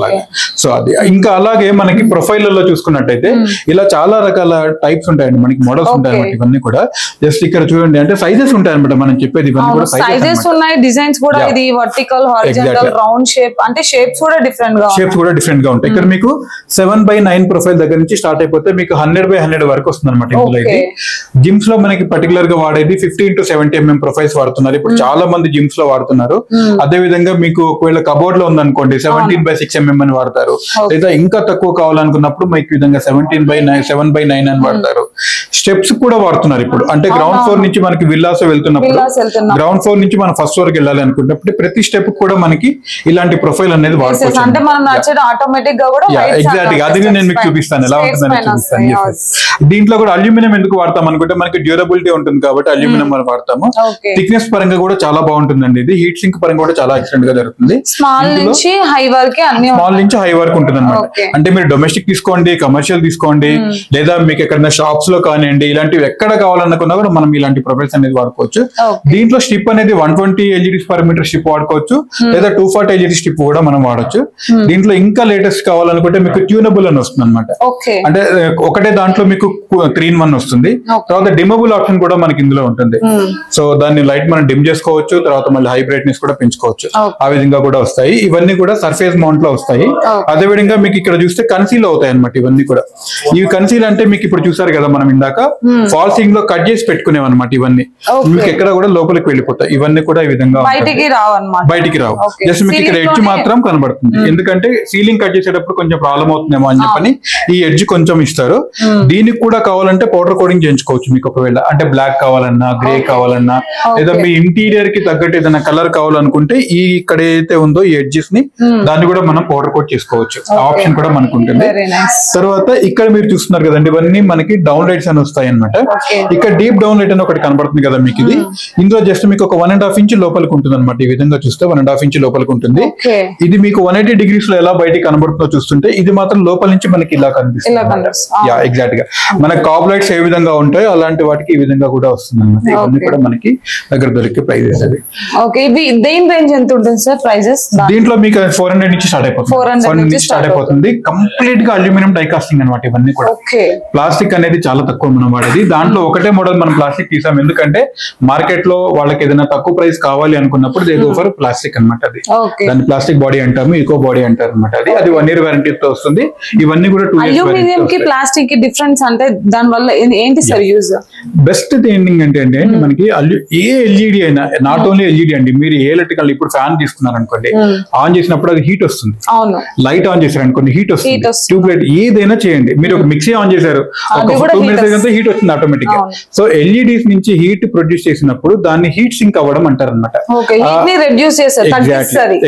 లాగా. సో అది ఇంకా అలాగే మనకి ప్రొఫైల్లో చూసుకున్నట్టయితే ఇలా చాలా రకాల టైప్స్ ఉంటాయండి, మనకి మోడల్స్ ఉంటాయి అనమాట. ఇవన్నీ కూడా జస్ట్ ఇక్కడ చూడండి, అంటే సైజెస్ ఉంటాయి అనమాట మనం చెప్పేది. ఇవన్నీ కూడా సైజెస్ ఉన్నాయి, డిజైన్స్ కూడా ఇది వర్టికల్, హారిజాంటల్, రౌండ్ షేప్, అంటే షేప్స్ కూడా డిఫరెంట్ గా ఉంటాయి. ఇక్కడ మీకు 7/9 ప్రొఫైల్ దగ్గర నుంచి స్టార్ట్ అయిపోతే మీకు 100/100 వరకు వస్తుంది అనమాట. ఇందులో ఇది జిమ్స్ లో మనకి పర్టికులర్ గా వాడేది 50 into 70 mm ప్రొఫైల్స్ వాడుతున్నారు ఇప్పుడు చాలా మంది జిమ్స్ లో వాడుతున్నారు. అదే విధంగా మీకు ఒకవేళ కబోర్డ్ లో ఉందనుకోండి 17/6 mm అని వాడతారు, లేదా ఇంకా తక్కువ కావాలనుకున్నప్పుడు మీకు విధంగా 7/9 అని వాడతారు. స్టెప్స్ కూడా వాడుతున్నారు ఇప్పుడు, అంటే గ్రౌండ్ ఫ్లోర్ నుంచి మనకి విల్లాస్ వెళ్తున్నప్పుడు, గ్రౌండ్ ఫ్లోర్ నుంచి మనం ఫస్ట్ ఫ్లోర్ కి వెళ్ళాలి అనుకున్నప్పుడు ప్రతి స్టెప్ కూడా మనకి ఇలాంటి ప్రొఫైల్ అనేది వాడుకోవచ్చు. ఎగ్జాక్ట్ గా అది నేను మీకు చూపిస్తాను ఎలా ఉంటుందని చూపిస్తాను. దీంట్లో కూడా అల్యూమినియం ఎందుకు వాడతాం అనుకుంటే మనకి డ్యూరబిలిటీ ఉంటుంది కాబట్టి అల్యూమినియం మనం వాడతాము. థిక్నెస్ పరంగా కూడా చాలా బాగుంటుందండి, ఇది హీట్ సింక్ పరంగా కూడా చాలా ఎక్సలెంట్ గా జరుగుతుంది. స్మాల్ నుంచి హై వరకు ఉంటుంది అనమాట. అంటే మీరు డొమెస్టిక్ తీసుకోండి, కమర్షియల్ తీసుకోండి, లేదా మీకు ఎక్కడైనా షాప్స్ లో కానివ్వండి, ఇలాంటివి ఎక్కడ కావాలనుకున్నా కూడా మనం ఇలాంటి ప్రొఫైల్స్ అనేది వాడుకోవచ్చు. దీంట్లో స్ట్రిప్ అనేది 120 LEDs/meter స్ట్రిప్ వాడుకోవచ్చు, లేదా 240 LED స్ట్రిప్ కూడా మనం వాడచ్చు. దీంట్లో ఇంకా లేటెస్ట్ కావాలనుకుంటే మీకు ట్యూనబుల్ అని వస్తుంది అనమాట. అంటే ఒకటే దాంట్లో మీకు 3-in-1 వస్తుంది. తర్వాత డిమబుల్ ఆప్షన్ కూడా మనకి ఇందులో ఉంటుంది. సో దాన్ని లైట్ మనం డిమ్ చేసుకోవచ్చు, తర్వాత మళ్ళీ హై బ్రైట్నెస్ కూడా పెంచుకోవచ్చు. ఆ విధంగా కూడా వస్తాయి. ఇవన్నీ కూడా సర్ఫేస్ మౌంట్ లో వస్తాయి. అదే విధంగా మీకు ఇక్కడ చూస్తే కన్సీల్ అవుతాయి అనమాట. ఇవన్నీ కూడా ఇవి కన్సీల్ అంటే మీకు ఇప్పుడు చూసారు కదా మనం ఇందాక ఫాల్ సీలింగ్ లో కట్ చేసి పెట్టుకునేవి అనమాట. ఇవన్నీ మీకు ఎక్కడ కూడా లోపలికి వెళ్ళిపోతాయి. ఇవన్నీ కూడా ఈ విధంగా బయటికి రావు, జస్ట్ మీకు ఇక్కడ ఎడ్జ్ మాత్రం కనబడుతుంది. ఎందుకంటే సీలింగ్ కట్ చేసేటప్పుడు కొంచెం ప్రాబ్లం అవుతుందేమో అని చెప్పని ఈ ఎడ్జ్ కొంచెం ఇస్తారు. దీనికి కూడా కావాలంటే పౌడర్ కోడింగ్ చేయించుకోవచ్చు మీకు, ఒకవేళ అంటే బ్లాక్ కావాలన్నా, గ్రే కావాలన్నా, లేదా మీ ఇంటీరియర్ కి తగ్గట్టు ఏదైనా కలర్ కావాలనుకుంటే ఈ ఇక్కడ ఏదైతే ఉందో ఈ ఎడ్జెస్ ని దాన్ని కూడా మనం పౌడర్ కోట్ చేసుకోవచ్చు. ఆప్షన్ కూడా మనకు ఉంటుంది. తర్వాత ఇక్కడ మీరు చూస్తున్నారు కదండి, ఇవన్నీ మనకి డౌన్ లైట్స్ అని వస్తాయి అనమాట. ఇక్కడ డీప్ డౌన్ లైట్ అని ఒకటి కనబడుతుంది కదా మీకు, ఇది ఇందులో జస్ట్ మీకు ఒక 1.5 inch లోపలికి ఉంటుంది అనమాట. ఈ విధంగా చూస్తే 1.5 inch లోపలికి ఉంటుంది. ఇది మీకు 180 degrees లో ఎలా బయటికి కనబడుతుందో చూస్తుంటే ఇది మాత్రం లోపల నుంచి మనకి ఇలా కనిపిస్తుంది. ఎగ్జాక్ట్ గా మన కాప్ లైట్స్ ఏ విధంగా ఉంటాయో అలాంటి వాటికి ఈ విధంగా కూడా వస్తుంది అనమాట. ఇవన్నీ కూడా మనకి దగ్గర దొరికే ప్రైజెస్ అవి. దీంట్లో మీకు 400 నుంచి స్టార్ట్ అయిపోతుంది. కంప్లీట్ గా అల్యూమినియం డైకాస్టింగ్ అనమాట. ఇవన్నీ కూడా ప్లాస్టిక్ అనేది చాలా తక్కువ మనం వాడేది. దాంట్లో ఒకటే మోడల్ మనం ప్లాస్టిక్ తీసాం, ఎందుకంటే మార్కెట్ లో వాళ్ళకి ఏదైనా తక్కువ ప్రైస్ కావాలి అనుకున్నప్పుడు దే గో ఫర్ ప్లాస్టిక్ అనమాట. అది దాన్ని ప్లాస్టిక్ బాడీ అంటాము, ఈకో బాడీ అంటారు అనమాట. అది 1 year వారంటీ తో వస్తుంది. ఇవన్నీ కూడా 2 years. అల్యూమినియం కి ప్లాస్టిక్ కి డిఫరెన్స్ అంటే దాని వల్ల ఏంటి సార్ యూజ్? బెస్ట్ థింగ్ ఏంటంటే మనకి ఏ ఎల్ఈడి అయినా, నాట్ ఓన్లీ ఎల్ఈడి అండి, మీరు ఏ ఎలక్ట్రికల్ ఇప్పుడు ఫ్యాన్ తీసుకున్నారు అనుకోండి, ఆన్ చేసినప్పుడు అది హీట్ వస్తుంది. లైట్ ఆన్ చేశారు అనుకోండి హీట్ వస్తుంది. ట్యూబ్ లైట్ ఏదైనా చేయండి, మీరు ఒక మిక్సీ ఆన్ చేశారు ఒక 2 minutes హీట్ వస్తుంది ఆటోమేటిక్ గా. సో ఎల్ఈడీస్ నుంచి హీట్ ప్రొడ్యూస్ చేసినప్పుడు దాన్ని హీట్ సింక్ అవ్వడం అంటారు అనమాట.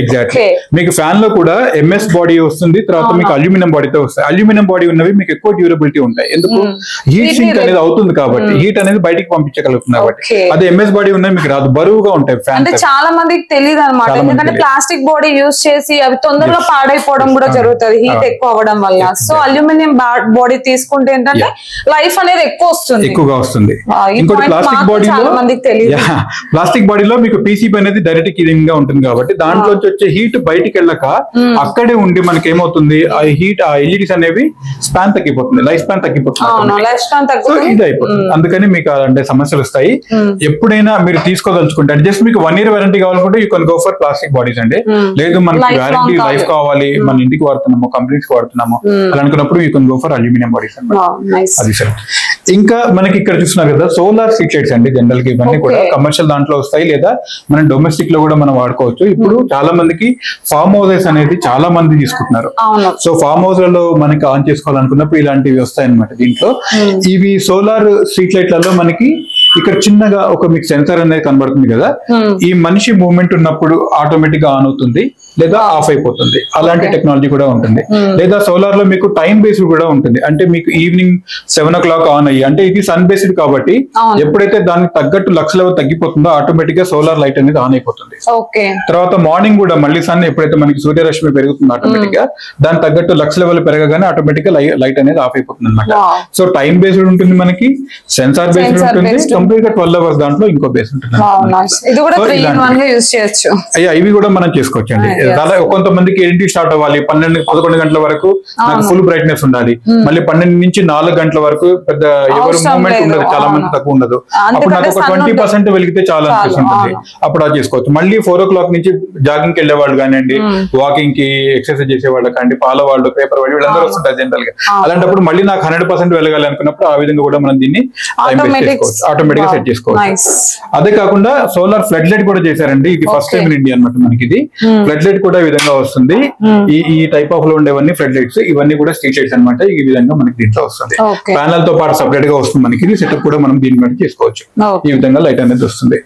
ఎగ్జాక్ట్లీ. మీకు ఫ్యాన్ లో కూడా ఎంఎస్ బాడీ వస్తుంది, తర్వాత మీకు అల్యూమినియం బాడీతో వస్తాయి. అల్యూమినియం బాడీ ఉన్నవి మీకు ఎక్కువ డ్యూరబిలిటీ ఉంటాయి. ఎందుకు? హీట్ సింక్ అనేది అవుతుంది కాబట్టి, హీట్ అనేది బయటికి పంపించగలుగుతుంది కాబట్టి. అదే ఎంఎస్ బాడీ ఉన్నవి మీకు రాదు, బరువుగా ఉంటాయి. ఫ్యాన్ చాలా మందికి తెలియదు అనమాట, ఎందుకంటే ప్లాస్టిక్ బాడీ యూజ్ చేసి అవి తొందరగా పాడైపోవడం కూడా జరుగుతుంది హీట్ ఎక్కువ అవ్వడం వల్ల. సో అల్యూమినియం బాడీ తీసుకుంటే ఏంటంటే లైఫ్ అనేది ఎక్కువగా వస్తుంది. ఇంకోటి ప్లాస్టిక్ బాడీలో మీకు పీసీబీ అనేది డైరెక్ట్ కింగ్ గా ఉంటుంది కాబట్టి దాంట్లో వచ్చే హీట్ బయటికి వెళ్ళక అక్కడే ఉండి మనకి ఏమవుతుంది, ఆ హీట్ ఆ ఎల్ఈడీస్ అనేవి స్పాన్ తగ్గిపోతుంది, లైఫ్ స్పాన్ తగ్గిపోతుంది. ఇది అయిపోతుంది. అందుకని మీకు అంటే సమస్యలు వస్తాయి. ఎప్పుడైనా మీరు తీసుకోదలుచుకుంటే జస్ట్ మీకు 1 year వారంటీ కావాలనుకుంటే you can go for plastic bodies అండి. లేదు మనకి వారంటీ లైఫ్ కావాలి, మన ఇంటికి వాడుతున్నాము, కంపెనీస్ వాడుతున్నాము అలా అనుకున్నప్పుడు you can go for aluminium bodies అండి. అది సార్. ఇంకా మనకి ఇక్కడ చూస్తున్నారు కదా సోలార్ స్ట్రీట్ లైట్స్ అండి. జనరల్ గా ఇవన్నీ కూడా కమర్షియల్ దాంట్లో వస్తాయి, లేదా మనం డొమెస్టిక్ లో కూడా మనం వాడుకోవచ్చు. ఇప్పుడు చాలా మందికి ఫార్మ్ హౌసెస్ అనేది చాలా మంది తీసుకుంటున్నారు. సో ఫార్మ్ హౌస్ లలో మనకి ఆన్ చేసుకోవాలనుకున్నప్పుడు ఇలాంటివి వస్తాయి అనమాట. దీంట్లో ఇవి సోలార్ స్ట్రీట్ లైట్లలో మనకి ఇక్కడ చిన్నగా ఒక మీకు సెన్సార్ అనేది కనబడుతుంది కదా, ఈ మనిషి మూవ్మెంట్ ఉన్నప్పుడు ఆటోమేటిక్ గా ఆన్ అవుతుంది లేదా ఆఫ్ అయిపోతుంది. అలాంటి టెక్నాలజీ కూడా ఉంటుంది. లేదా సోలార్ లో మీకు టైం బేస్డ్ కూడా ఉంటుంది. అంటే మీకు ఈవినింగ్ 7 o'clock ఆన్ అయ్యి, అంటే ఇది సన్ బేస్డ్ కాబట్టి ఎప్పుడైతే దానికి తగ్గట్టు లక్ష లెవెల్ తగ్గిపోతుందో ఆటోమేటిక్ గా సోలార్ లైట్ అనేది ఆన్ అయిపోతుంది. తర్వాత మార్నింగ్ కూడా మళ్ళీ సన్ ఎప్పుడైతే మనకి సూర్యరశ్మి పెరుగుతుందో ఆటోమేటిక్ గా దానికి తగ్గట్టు లక్ష లెవెల్ పెరగగానే ఆటోమేటిక్ గా లైట్ అనేది ఆఫ్ అయిపోతుంది అనమాట. సో టైం బేస్డ్ ఉంటుంది, మనకి సెన్సార్ బేస్డ్ ఉంటుంది, కంప్లీట్ గా 12 hours దాంట్లో ఇంకో బేస్ ఉంటుంది. ఇవి కూడా మనం చేసుకోవచ్చు అండి. కొంతమందికి ఏంటి స్టార్ట్ అవ్వాలి 12-11 గంటల వరకు నాకు ఫుల్ బ్రైట్నెస్ ఉండాలి, మళ్ళీ 12 నుంచి 4 గంటల వరకు పెద్ద ఎవరు మూవ్మెంట్ ఉండదు, చాలా మంది తక్కువ ఉండదు, అప్పుడు నాకు ఒక 20% వెలిగితే చాలా అనిపిస్తుంటుంది, అప్పుడు అది చేసుకోవచ్చు. మళ్ళీ 4 o'clock నుంచి జాగింగ్ కి వెళ్లే వాళ్ళు కానివ్వండి, వాకింగ్ కి ఎక్సర్సైజ్ చేసే వాళ్ళు కానీ, పాల వాళ్ళు, పేపర్ వాళ్ళు వీళ్ళందరూ వస్తుంటారు జనరల్ గా. అలాంటప్పుడు మళ్ళీ నాకు 100% వెలగాలి అనుకున్నప్పుడు ఆ విధంగా కూడా మనం దీన్ని ఆటోమేటిక్ గా సెట్ చేసుకోవచ్చు. అదే కాకుండా సోలార్ ఫ్లడ్ లైట్ కూడా చేశారండి. ఇది ఫస్ట్ టైం ఇన్ ఇండియా అనమాట. మనకి ఇది ఫ్లడ్ లైట్ కూడా ఈ విధంగా వస్తుంది. ఈ టైప్ ఆఫ్ లో ఉండేవన్నీ ఫ్లడ్ లైట్స్, ఇవన్నీ కూడా స్ట్రీట్ లైట్స్ అనమాట. ఈ విధంగా మనకి దీంట్లో వస్తుంది. ప్యానల్ తో పాటు సపరేట్ గా వస్తుంది మనకి. ఇది సెటప్ కూడా మనం దీన్ని బట్టి చేసుకోవచ్చు. ఈ విధంగా లైట్ అనేది వస్తుంది.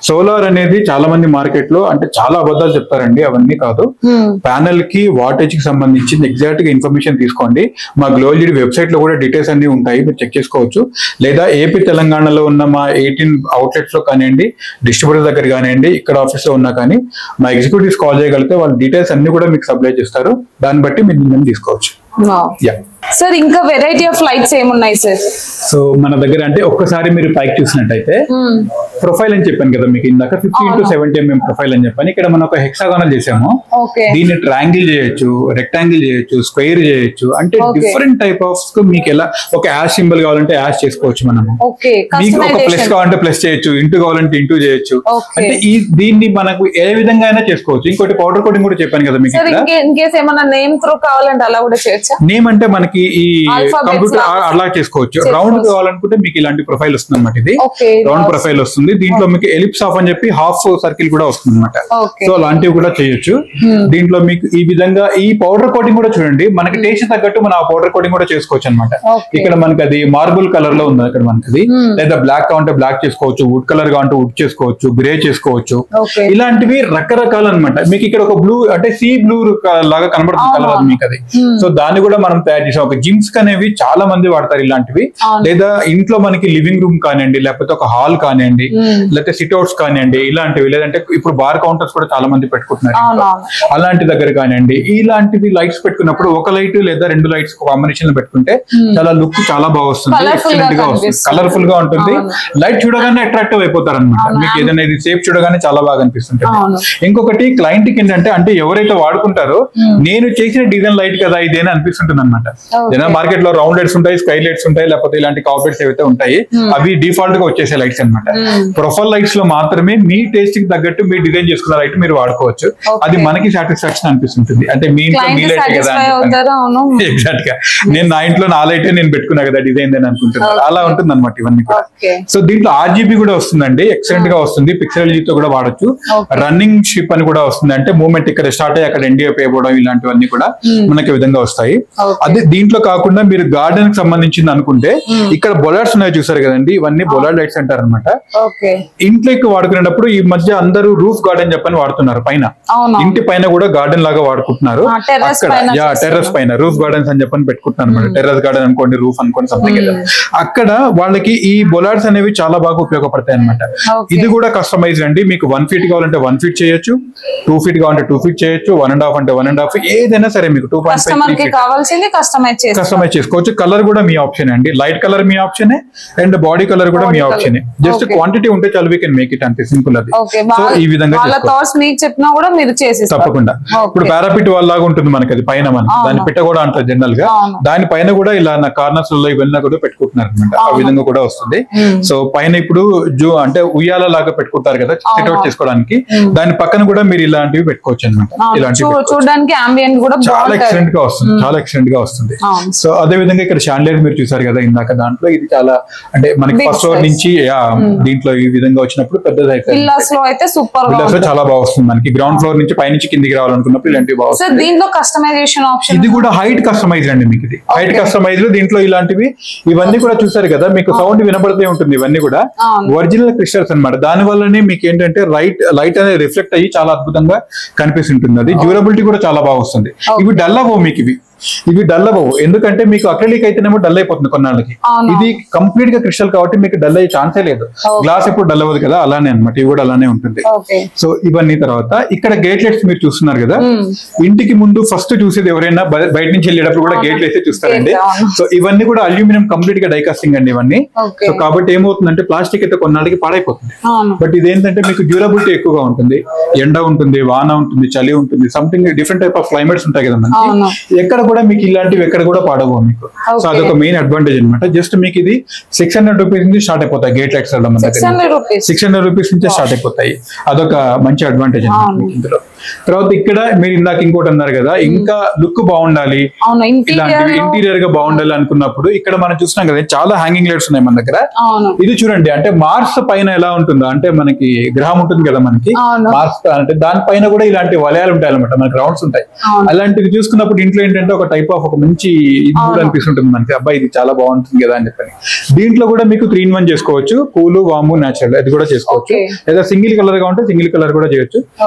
సోలార్ అనేది చాలా మంది మార్కెట్ లో అంటే చాలా అబద్ధాలు చెప్తారండి, అవన్నీ కాదు. ప్యానల్ కి వాటేజ్ కి సంబంధించి ఎగ్జాక్ట్ గా ఇన్ఫర్మేషన్ తీసుకోండి. మా గ్లోఎల్ఈడి వెబ్సైట్ లో కూడా డీటెయిల్స్ అన్ని ఉంటాయి, మీరు చెక్ చేసుకోవచ్చు. లేదా ఏపీ తెలంగాణలో ఉన్న మా 18 అవుట్లెట్స్ లో కానివ్వండి, డిస్ట్రిబ్యూటర్ దగ్గర కానివ్వండి, ఇక్కడ ఆఫీస్ లో ఉన్నా కానీ మా ఎగ్జిక్యూటివ్స్ కాల్ చేయగలిగితే వాళ్ళ డీటెయిల్స్ అన్ని కూడా మీకు సప్లై చేస్తారు. దాన్ని బట్టి మీరు తీసుకోవచ్చు. సార్ ఇంకా వెరైటీ ఆఫ్ లైట్స్ ఏమున్నాయి సార్? సో మన దగ్గర అంటే ఒక్కసారి మీరు పైకి చూసినట్టయితే ప్రొఫైల్ అని చెప్పాను కదా మీకు ఇందాక, 50 into 70 mm ప్రొఫైల్ అని చెప్పాను. ఇక్కడ మనం ఒక హెక్సాగోనల్ చేసాము. దీన్ని ట్రయాంగిల్ చేయొచ్చు, రెక్టాంగిల్ చేయొచ్చు, స్క్వేర్ చేయొచ్చు. అంటే డిఫరెంట్ టైప్ ఆఫ్ మీకు ఎలా ఒక యాష్ సింబల్ కావాలంటే యాష్ చేసుకోవచ్చు మనము. మీకు ఒక ప్లస్ కావాలంటే ప్లస్ చేయొచ్చు, ఇంటూ కావాలంటే ఇంటూ చేయొచ్చు. అంటే దీన్ని మనకు ఏ విధంగా అయినా చేసుకోవచ్చు. ఇంకోటి పౌడర్ కోటింగ్ కూడా చెప్పాను కదా మీకు. నేమ్ త్రూ కావాలంటే అలా కూడా చేయొచ్చు. నేమ్ అంటే మనకి ఈ కంప్యూటర్ అలా చేసుకోవచ్చు. రౌండ్ కావాలనుకుంటే మీకు ఇలాంటి ప్రొఫైల్ వస్తుంది అనమాట. ఇది రౌండ్ ప్రొఫైల్ వస్తుంది. దీంట్లో మీకు ఎలిప్స్ ఆఫ్ అని చెప్పి హాఫ్ సర్కిల్ కూడా వస్తుంది అనమాట. సో అలాంటివి కూడా చేయొచ్చు. దీంట్లో మీకు ఈ విధంగా ఈ పౌడర్ కోటింగ్ కూడా చూడండి, మనకి టేస్ట్ తగ్గట్టు మనం ఆ పౌడర్ కోటింగ్ కూడా చేసుకోవచ్చు అనమాట. ఇక్కడ మనకి అది మార్బుల్ కలర్ లో ఉంది అక్కడ మనకి అది, లేదా బ్లాక్ కావాలంటే బ్లాక్ చేసుకోవచ్చు, వుడ్ కలర్ కావాలంటే వుడ్ చేసుకోవచ్చు, గ్రే చేసుకోవచ్చు. ఇలాంటివి రకరకాలు అనమాట. మీకు ఇక్కడ ఒక బ్లూ అంటే సీ బ్లూ లాగా కనబడుతుంది కలర్ అది మీకు అది. సో దాన్ని కూడా మనం తయారు చేసాం. ఒక జిమ్స్ అనేవి చాలా మంది వాడతారు ఇలాంటివి. లేదా ఇంట్లో మనకి లివింగ్ రూమ్ కానివ్వండి, లేకపోతే ఒక హాల్ కానివ్వండి, లేకపోతే సిట్అవుట్స్ కానివ్వండి, ఇలాంటివి. లేదంటే ఇప్పుడు బార్ కౌంటర్స్ కూడా చాలా మంది పెట్టుకుంటున్నారు. అలాంటి దగ్గర కానివ్వండి, ఇలాంటివి లైట్స్ పెట్టుకున్నప్పుడు ఒక లైట్ లేదా 2 లైట్స్ కాంబినేషన్ లో పెట్టుకుంటే చాలా లుక్ చాలా బాగా వస్తుంది, ఎక్సలెంట్ గా వస్తుంది, కలర్ఫుల్ గా ఉంటుంది. లైట్ చూడగానే అట్రాక్టివ్ అయిపోతారు అనమాట. మీకు ఏదైనా ఇది సేఫ్ చూడగానే చాలా బాగా అనిపిస్తుంటుంది. ఇంకొకటి క్లయింట్ కి ఏంటంటే, అంటే ఎవరైతే వాడుకుంటారో నేను చేసిన డిజైన్ లైట్ కదా ఇదేనా అనిపిస్తుంటుంది అనమాట. జనరల్ మార్కెట్ లో రౌండ్ లైట్స్ ఉంటాయి, స్కై లైట్స్ ఉంటాయి, లేకపోతే ఇలాంటి కాపరేట్స్ ఏవైతే ఉంటాయి అవి డిఫాల్ట్ గా వచ్చేసే లైట్స్ అనమాట. ప్రొఫైల్ లైట్స్ లో మాత్రమే మీ టేస్ట్ కి తగ్గట్టు మీరు డిజైన్ చేసుకున్న లైట్ మీరు వాడుకోవచ్చు. అది మనకి సాటిస్ఫాక్షన్ అనిపిస్తుంటుంది. అంటే మీ ఇంట్లో మీ లైట్ కదా, ఎగ్జాక్ట్ గా నేను నా ఇంట్లో నా లైట్ నేను పెట్టుకున్నా కదా డిజైన్ అని అనుకుంటున్నాను. అలా ఉంటుంది అనమాట ఇవన్నీ కూడా. సో దీంట్లో RGB కూడా వస్తుందండి, ఎక్సలెంట్ గా వస్తుంది. పిక్సెల్ తో కూడా వాడచ్చు. రన్నింగ్ షిప్ అని కూడా వస్తుంది. అంటే మూవ్మెంట్ ఇక్కడ స్టార్ట్ అయ్యి అక్కడ NDF అయిపోవడం ఇలాంటివన్నీ కూడా మనకి విధంగా వస్తాయి. అదే దీంట్లో కాకుండా మీరు గార్డెన్ కి సంబంధించింది అనుకుంటే ఇక్కడ బొలార్డ్స్ ఉన్నాయి చూసారు కదండి, ఇవన్నీ బొలార్డ్ లైట్స్ అంటారు అనమాట. ఇంట్లోకి వాడుకునేటప్పుడు ఈ మధ్య అందరూ రూఫ్ గార్డెన్ చెప్పని వాడుతున్నారు. పైన ఇంటి పైన కూడా గార్డెన్ లాగా వాడుకుంటున్నారు. అక్కడ టెర్రస్ పైన రూఫ్ గార్డెన్స్ అని చెప్పని పెట్టుకుంటున్నారు అనమాట. టెర్రస్ గార్డెన్ అనుకోండి, రూఫ్ అనుకోండి, సంథింగ్. అక్కడ వాళ్ళకి ఈ బొలార్డ్స్ అనేవి చాలా బాగా ఉపయోగపడతాయి అనమాట. ఇది కూడా కస్టమైజ్ అండి. మీకు 1 feet కావాలంటే 1 feet చేయొచ్చు, 2 feet కావాలంటే 2 feet చేయొచ్చు, 1.5 అంటే 1.5, ఏదైనా సరే మీకు 2.5 కావాల్సింది కస్టమైజ్ కస్టమైజ్ చేసుకోవచ్చు. కలర్ కూడా మీ ఆప్షన్ అండి, light colour me option and body colour కూడా మీ ఆప్షన్. జస్ట్ క్వాంటిటీ ఉంటే చాలు, వీ కెన్ మేక్ ఇట్ అంతే సింపుల్. అది సో ఈ విధంగా చెప్పినా కూడా మీరు చేసి తప్పకుండా. ఇప్పుడు పారాపిట్ వాల్ లాగా ఉంటుంది మనకి, అది పైన మనకి దాని పిట్ట కూడా అంటారు జనరల్ గా, దాని పైన కూడా ఇలా కార్నర్స్ లో ఇవన్నీ కూడా పెట్టుకుంటున్నారు అనమాట. ఆ విధంగా కూడా వస్తుంది. సో పైన ఇప్పుడు అంటే ఉయ్యాల లాగా పెట్టుకుంటారు కదా సిట్అవుట్ చేసుకోవడానికి, దాని పక్కన కూడా మీరు ఇలాంటివి పెట్టుకోవచ్చు అనమాట. ఇలాంటివి చూడడానికి అంబియెంట్ కూడా చాలా ఎక్సలెంట్ గా వస్తుంది, చాలా ఎక్సలెంట్ గా వస్తుంది. సో అదే విధంగా ఇక్కడ షాండ్లియర్ మీరు చూసారు కదా ఇందాక, దాంట్లో ఇది చాలా అంటే మనకి ఫస్ట్ ఫ్లోర్ నుంచి దీంట్లో ఈ విధంగా వచ్చినప్పుడు పెద్దది అయితే చాలా బాగా వస్తుంది. మనకి గ్రౌండ్ ఫ్లోర్ నుంచి పైనుంచి కిందికి రావాలనుకున్నప్పుడు ఇలాంటివి బాగా వస్తుంది. దీంట్లో కస్టమైజేషన్ ఆప్షన్ ఇది కూడా హైట్ కస్టమైజ్ అండి మీకు. ఇది హైట్ కస్టమైజ్ లో దీంట్లో ఇలాంటివి ఇవన్నీ కూడా చూసారు కదా, మీకు సౌండ్ వినబడుతూ ఉంటుంది. ఇవన్నీ కూడా ఒరిజినల్ క్రిస్టల్స్ అన్నమాట. దాని వల్లనే మీకు ఏంటంటే లైట్ అనేది రిఫ్లెక్ట్ అయ్యి చాలా అద్భుతంగా కనిపిస్తుంటుంది. అది డ్యూరబిలిటీ కూడా చాలా బాగా వస్తుంది. ఇవి డల్ అవ్వవు మీకు, ఇవి డల్ అవ్వవు. ఎందుకంటే మీకు అక్రిలిక్ అయితేనేమో డల్ అయిపోతుంది కొన్నాళ్ళకి. ఇది కంప్లీట్ గా క్రిస్టల్ కాబట్టి మీకు డల్ అయ్యే ఛాన్సే లేదు. గ్లాస్ ఎప్పుడు డల్ అవ్వదు కదా, అలానే అనమాట. ఇవి కూడా అలానే ఉంటుంది. సో ఇవన్నీ తర్వాత ఇక్కడ గేట్లెట్స్ మీరు చూస్తున్నారు కదా, ఇంటికి ముందు ఫస్ట్ చూసేది ఎవరైనా బయట నుంచి వెళ్ళేటప్పుడు కూడా గేట్లు వేస్తే చూస్తారండి. సో ఇవన్నీ కూడా అల్యూమినియం కంప్లీట్ గా డైకాస్టింగ్ అండి ఇవన్నీ. సో కాబట్టి ఏమవుతుందంటే ప్లాస్టిక్ అయితే కొన్నాళ్ళకి పాడైపోతుంది. బట్ ఇదేంటంటే మీకు డ్యూరబిలిటీ ఎక్కువగా ఉంటుంది. ఎండ ఉంటుంది, వాన ఉంటుంది, చలి ఉంటుంది, something different type of climates ఉంటాయి కదా మనకి. ఎక్కడ కూడా మీకు ఇలాంటివి ఎక్కడ కూడా పాడవు మీకు. సో అదొక మెయిన్ అడ్వాంటేజ్ అనమాట. జస్ట్ మీకు ఇది 600 రూపీస్ నుంచి స్టార్ట్ అయిపోతాయి గేట్ లైట్స్. 600 రూపీస్ నుంచి స్టార్ట్ అయిపోతాయి. అదొక మంచి అడ్వాంటేజ్ అనమాట ఇందులో. తర్వాత ఇక్కడ మీరు ఇందాక ఇంకోటి అన్నారు కదా, ఇంకా లుక్ బాగుండాలి, ఇలాంటివి ఇంటీరియర్ గా బాగుండాలి అనుకున్నప్పుడు ఇక్కడ మనం చూస్తున్నాం కదా చాలా హ్యాంగింగ్ లైట్స్ ఉన్నాయి మన దగ్గర. ఇది చూడండి, అంటే మార్స్ పైన ఎలా ఉంటుందో, అంటే మనకి గ్రహం ఉంటుంది కదా మనకి మార్స్, అంటే దానిపైన కూడా ఇలాంటి వలయాలు ఉంటాయి అనమాట, మనకి రౌండ్స్ ఉంటాయి. అలాంటివి చూసుకున్నప్పుడు ఇంట్లో ఏంటంటే ఒక టైప్ ఆఫ్ ఒక మంచి ఇది కూడా అనిపిస్తుంటుంది మనకి, అబ్బాయి ఇది చాలా బాగుంటుంది కదా అని చెప్పని. దీంట్లో కూడా మీకు 3-in-1 చేసుకోవచ్చు, కూల్, వాము, నేచురల్ అది కూడా చేసుకోవచ్చు. లేదా సింగిల్ కలర్ గా ఉంటే సింగిల్ కలర్ కూడా చేయొచ్చు.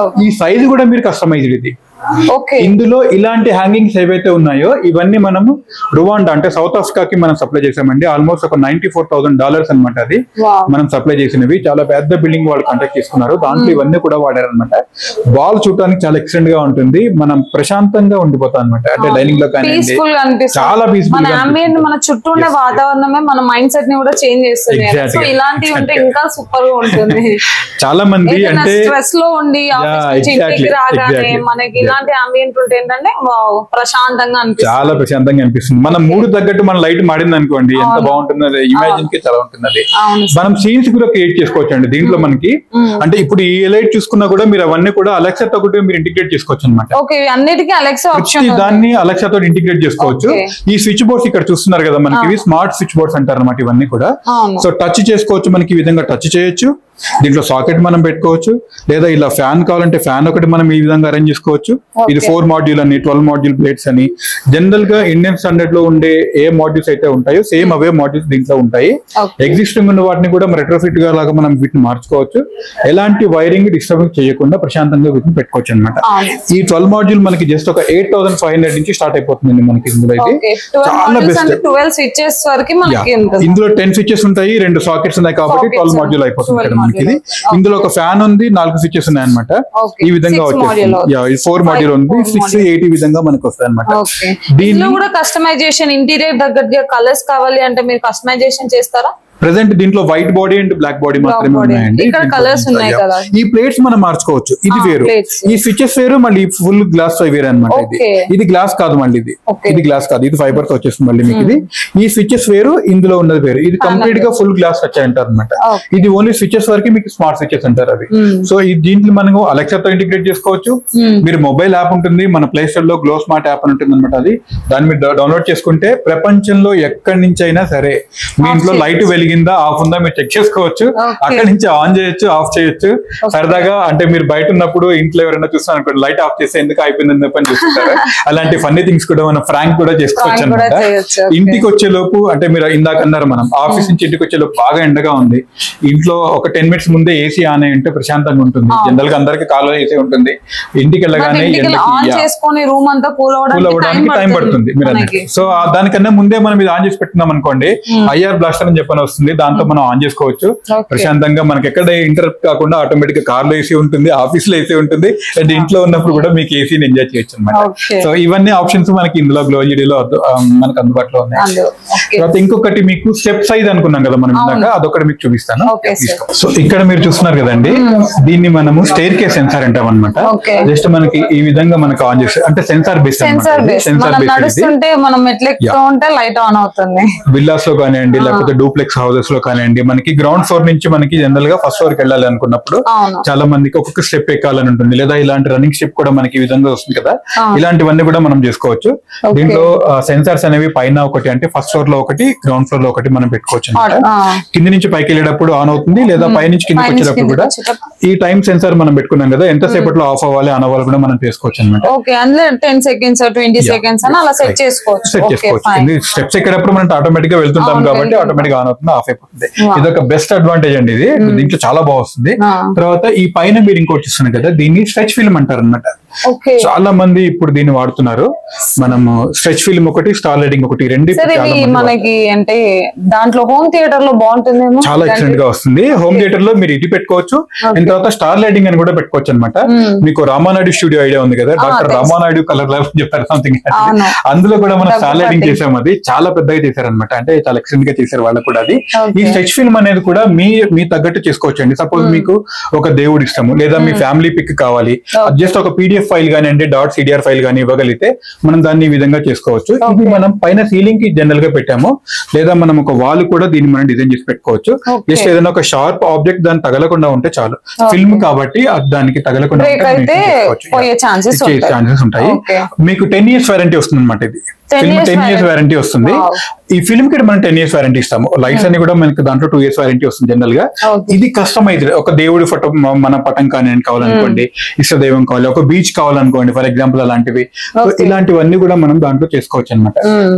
ఈ సైజ్ కూడా మీరు కస్టమైజ్డ్. ఇది ఇందులో ఇలాంటి హ్యాంగింగ్స్ ఏవైతే ఉన్నాయో ఇవన్నీ మనము రువాండా అంటే సౌత్ ఆఫ్రికాకి మనం సప్లై చేసామండి. ఆల్మోస్ట్ ఒక $94,000 అనమాట. అది మనం సప్లై చేసినవి. చాలా పెద్ద బిల్డింగ్ వాళ్ళు కాంటాక్ట్ చేసుకున్నారు, దాంట్లో ఇవన్నీ కూడా వాడారనమాట. వాల్ చూడటానికి చాలా ఎక్సలెంట్ గా ఉంటుంది, మనం ప్రశాంతంగా ఉండిపోతాం అనమాట. అంటే డైనింగ్ లో కానీ చాలా పీస్ఫుల్ గా మన చుట్టూ ఉండే వాతావరణమే మన మైండ్ సెట్ ని కూడా చేంజ్ చేస్తుంది. సో ఇలాంటివి ఉంటే ఇంకా సూపర్ గా ఉంటుంది. చాలా మంది అంటే స్ట్రెస్ లో ఉండి ఇంటికి రాగానే మనకి ఇలాంటి అంబియంట్ ఉంటే ఏంటంటే ప్రశాంతంగా అనిపిస్తుంది, చాలా ప్రశాంతంగా అనిపిస్తుంది. మనం మూడు తగ్గట్టు మన లైట్ మాడింది అనుకోండి, ఎంత బాగుంటుంది, ఇమాజిన్ కి చాలా ఉంటుంది. అది మనం సీన్స్ కూడా క్రియేట్ చేసుకోవచ్చు అండి దీంట్లో మనకి. అంటే ఇప్పుడు ఈ లైట్ చూసుకున్నా కూడా మీరు అవన్నీ కూడా అలెక్సా తో కూడా మీరు ఇంటిగ్రేట్ చేసుకోవచ్చు అనమాట. అన్నిటికీ అలెక్సా ఆప్షన్, దాన్ని అలెక్సా తో ఇంటిగ్రేట్ చేసుకోవచ్చు. ఈ స్విచ్ బోర్డ్స్ ఇక్కడ చూస్తున్నారు కదా మనకి, ఇవి స్మార్ట్ స్విచ్ బోర్డ్స్ అంటారు అనమాట ఇవన్నీ కూడా. సో టచ్ చేసుకోవచ్చు, మనకి ఈ విధంగా టచ్ చేయొచ్చు. దీంట్లో సాకెట్ మనం పెట్టుకోవచ్చు, లేదా ఇలా ఫ్యాన్ కావాలంటే ఫ్యాన్ ఒకటి మనం ఈ విధంగా అరేంజ్ చేసుకోవచ్చు. ఇది 4 మాడ్యూల్ అని, 12 మాడ్యూల్ ప్లేట్స్ అని. జనరల్ గా ఇండియన్ స్టాండర్డ్ లో ఉండే ఏ మాడ్యూల్స్ అయితే ఉంటాయో సేమ్ అవే మాడ్యూల్స్ దీంట్లో ఉంటాయి. ఎగ్జిస్టింగ్ ఉన్న వాటిని కూడా రెట్రోఫిట్ గా లాగా మనం వీటిని మార్చుకోవచ్చు. ఎలాంటి వైరింగ్ డిస్టర్బెన్స్ చేయకుండా ప్రశాంతంగా వీటిని పెట్టుకోవచ్చు అనమాట. ఈ 12 మాడ్యూల్ మనకి జస్ట్ ఒక 8,500 నుంచి స్టార్ట్ అయిపోతుంది మనకి. ఇందులో ఇది చాలా బెస్ట్. ఇందులో 10 స్విచెస్ ఉంటాయి, 2 సాకెట్స్ ఉన్నాయి కాబట్టి 12 మాడ్యూల్ అయిపోతుంది మనకి. ఇది ఇందులో ఒక ఫ్యాన్ ఉంది, 4 స్విచెస్ ఉన్నాయి అనమాట. ఈ విధంగా వచ్చేసి 4 మాడ్యూల్ ఉంది, 6, 8 ఈ విధంగా మనకి వస్తాయి అనమాట. దీనిలో కూడా కస్టమైజేషన్ ఇంటీరియర్ తగ్గట్టుగా కలర్స్ కావాలి అంటే మీరు కస్టమైజేషన్ చేస్తారా? ప్రెసెంట్ దీంట్లో white body and black body మాత్రమే ఉన్నాయండి. ఈ ప్లేట్స్ మనం మార్చుకోవచ్చు. ఇది వేరు, ఈ స్విచెస్ వేరు, మళ్ళీ ఫుల్ గ్లాస్ వేరే అనమాట. ఇది గ్లాస్ కాదు, మళ్ళీ ఇది గ్లాస్ కాదు, ఇది ఫైబర్ తో వచ్చేస్తుంది మళ్ళీ మీకు. ఇది ఈ స్విచెస్ వేరు, ఇందులో ఉన్నది వేరు. ఇది కంప్లీట్ గా ఫుల్ గ్లాస్ టచ్ అంటారు అనమాట. ఇది ఓన్లీ స్విచెస్ వరకు మీకు స్మార్ట్ స్విచెస్ అంటారు అవి. సో దీంట్లో మనం అలెక్సా తో ఇంటిగ్రేట్ చేసుకోవచ్చు. మీరు మొబైల్ యాప్ ఉంటుంది మన ప్లే స్టోర్ లో, గ్లో స్మార్ట్ యాప్ అని ఉంటుంది అనమాట. అది దాన్ని మీరు డౌన్లోడ్ చేసుకుంటే ప్రపంచంలో ఎక్కడి నుంచి అయినా సరే మీ ఇంట్లో లైట్ వెలిగి ఆఫ్ ఉందా మీరు చెక్ చేసుకోవచ్చు. అక్కడి నుంచి ఆన్ చేయొచ్చు, ఆఫ్ చేయొచ్చు. సరదాగా అంటే మీరు బయట ఉన్నప్పుడు ఇంట్లో ఎవరైనా చూస్తాను అనుకోండి, లైట్ ఆఫ్ చేస్తే ఎందుకు అయిపోయిందని చెప్పని చూస్తుంటారు. అలాంటి ఫన్నీ థింగ్స్ కూడా మనం ఫ్రాంక్ కూడా చేసుకోవచ్చు అనమాట. ఇంటికి వచ్చే లోపు అంటే మీరు ఇందాక అన్నారు, మనం ఆఫీస్ నుంచి ఇంటికి వచ్చే లోపు బాగా ఎండగా ఉంది, ఇంట్లో ఒక 10 minutes ముందే ఏసీ ఆన్ అయి ఉంటే ప్రశాంతంగా ఉంటుంది. జనరల్ గా అందరికి కాలో ఏసీ ఉంటుంది. ఇంటికి వెళ్ళగానే కూల్ అవ్వడానికి టైం పడుతుంది మీరు. సో దానికన్నా ముందే మనం ఇది ఆన్ చేసి పెట్టినాం అనుకోండి, ఐఆర్ బ్లాస్టర్ అని చెప్పని వస్తుంది వస్తుంది, దాంతో మనం ఆన్ చేసుకోవచ్చు ప్రశాంతంగా. మనకి ఎక్కడ ఇంటరప్ట్ కాకుండా ఆటోమేటిక్ గా కార్ లో ఏసీ ఉంటుంది, ఆఫీస్ లో ఏసీ ఉంటుంది, అండ్ ఇంట్లో ఉన్నప్పుడు కూడా మీకు ఏసీని ఎంజాయ్ చేయొచ్చు అనమాట. సో ఇవన్నీ ఆప్షన్స్ మనకి ఇందులో గ్లో ఎల్ఈడీలో మనకు అందుబాటులో ఉన్నాయి. తర్వాత ఇంకొకటి మీకు స్టెప్ సైజ్ అనుకున్నాం కదా మనం ఇందాక, అదొకటి మీకు చూపిస్తాను. సో ఇక్కడ మీరు చూస్తున్నారు కదండి, దీన్ని మనము స్టేర్ కేస్ సెన్సార్ అంటాం అనమాట. జస్ట్ మనకి ఈ విధంగా మనకు ఆన్ చేస్తే అంటే సెన్సార్ బేస్ విల్లాస్ లో కానివ్వండి, లేకపోతే డూప్లెక్స్ హౌసెస్ లో కానివ్వండి, మనకి గ్రౌండ్ ఫ్లోర్ నుంచి మనకి జనరల్ గా ఫస్ట్ ఫ్లోర్ కి వెళ్ళాలి అనుకున్నప్పుడు చాలా మందికి ఒక్కొక్క స్టెప్ ఎక్కాలని ఉంటుంది, లేదా ఇలాంటి రన్నింగ్ స్టెప్ కూడా మనకి ఈ విధంగా వస్తుంది కదా, ఇలాంటివన్నీ కూడా మనం చేసుకోవచ్చు. దీంట్లో సెన్సార్స్ అనేవి పైన ఒకటి అంటే ఫస్ట్ ఫ్లోర్ లో ఒకటి, గ్రౌండ్ ఫ్లోర్ లో ఒకటి మనం పెట్టుకోవచ్చు అనమాట. కింది నుంచి పైకి వెళ్ళేటప్పుడు ఆన్ అవుతుంది, లేదా పై నుంచి కిందకి వచ్చేటప్పుడు కూడా ఈ టైం సెన్సార్ మనం పెట్టుకున్నాం కదా, ఎంత సేపట్లో ఆఫ్ అవ్వాలి ఆన్ అవ్వాలి కూడా మనం చేసుకోవచ్చు అనమాట. స్టెప్స్ ఎక్కేటప్పుడు మనం ఆటోమేటిక్ గా వెళ్తుంటాం కాబట్టి ఆటోమేటిక్ ఆన్ అవుతుంది, ఆఫ్ అయిపోతుంది. ఇది ఒక బెస్ట్ అడ్వాంటేజ్ అండి, ఇది దీంట్లో చాలా బాగా వస్తుంది. తర్వాత ఈ పైన మీరు ఇంకోటి చూస్తున్నారు కదా, దీన్ని స్ట్రెచ్ ఫిల్మ్ అంటారు అనమాట. చాలా మంది ఇప్పుడు దీన్ని వాడుతున్నారు. మనము స్ట్రెచ్ ఫిల్మ్ ఒకటి, స్టార్ లైటింగ్ ఒకటి, రెండు మనకి అంటే దాంట్లో హోమ్ థియేటర్ లో బాగుంటుంది, చాలా ఎక్సలెంట్ గా వస్తుంది. హోమ్ థియేటర్ లో మీరు ఇది పెట్టుకోవచ్చు, అండ్ తర్వాత స్టార్ లైటింగ్ అని కూడా పెట్టుకోవచ్చు అనమాట. మీకు రామానాయుడు స్టూడియో ఐడియా ఉంది కదా, డాక్టర్ రామానాయుడు కలర్ ల్యాబ్ చెప్పారు సంథింగ్, అందులో కూడా మనం స్టార్ లైటింగ్ చేసాము. అది చాలా పెద్దగా చేశారనమాట, అంటే చాలా ఎక్సలెంట్ గా చేశారు వాళ్ళు కూడా. అది ఈ స్ట్రెచ్ ఫిల్మ్ అనేది కూడా మీ తగ్గట్టు చేసుకోవచ్చు అండి. సపోజ్ మీకు ఒక దేవుడు ఇష్టము, లేదా మీ ఫ్యామిలీ పిక్ కావాలి, జస్ట్ ఒక PDF ఫైల్ గానీ డాట్ CDR ఫైల్ గానీ ఇవ్వగలిగితే మనం దాన్ని ఈ విధంగా చేసుకోవచ్చు. ఇది మనం పైన సీలింగ్ కి జనరల్ గా పెట్టాము, లేదా మనం ఒక వాల్ కూడా దీన్ని మనం డిజైన్ చేసి పెట్టుకోవచ్చు. జస్ట్ ఏదైనా ఒక షార్ప్ ఆబ్జెక్ట్ దాన్ని తగలకుండా ఉంటే చాలు, ఫిల్మ్ కాబట్టి దానికి తగలకుండా ఛాన్సెస్ ఉంటాయి. మీకు 10 years వారంటీ వస్తుంది అనమాట. ఇది ఫిల్మ్ 10 years వారంటీ వస్తుంది. ఈ ఫిల్మ్ కి మనం 10 years వారంటీ ఇస్తాము. లైట్స్ అన్ని కూడా మనకి దాంట్లో 2 years వారంటీ వస్తుంది జనరల్ గా. ఇది కస్టమైజ్డ్, ఒక దేవుడి ఫోటో మన పటం కానీ కావాలనుకోండి, ఇష్టదైవం కావాలి, ఒక బీచ్ కావాలనుకోండి ఫర్ ఎగ్జాంపుల్, అలాంటివి ఇలాంటివన్నీ కూడా మనం దాంట్లో చేసుకోవచ్చు అనమాట.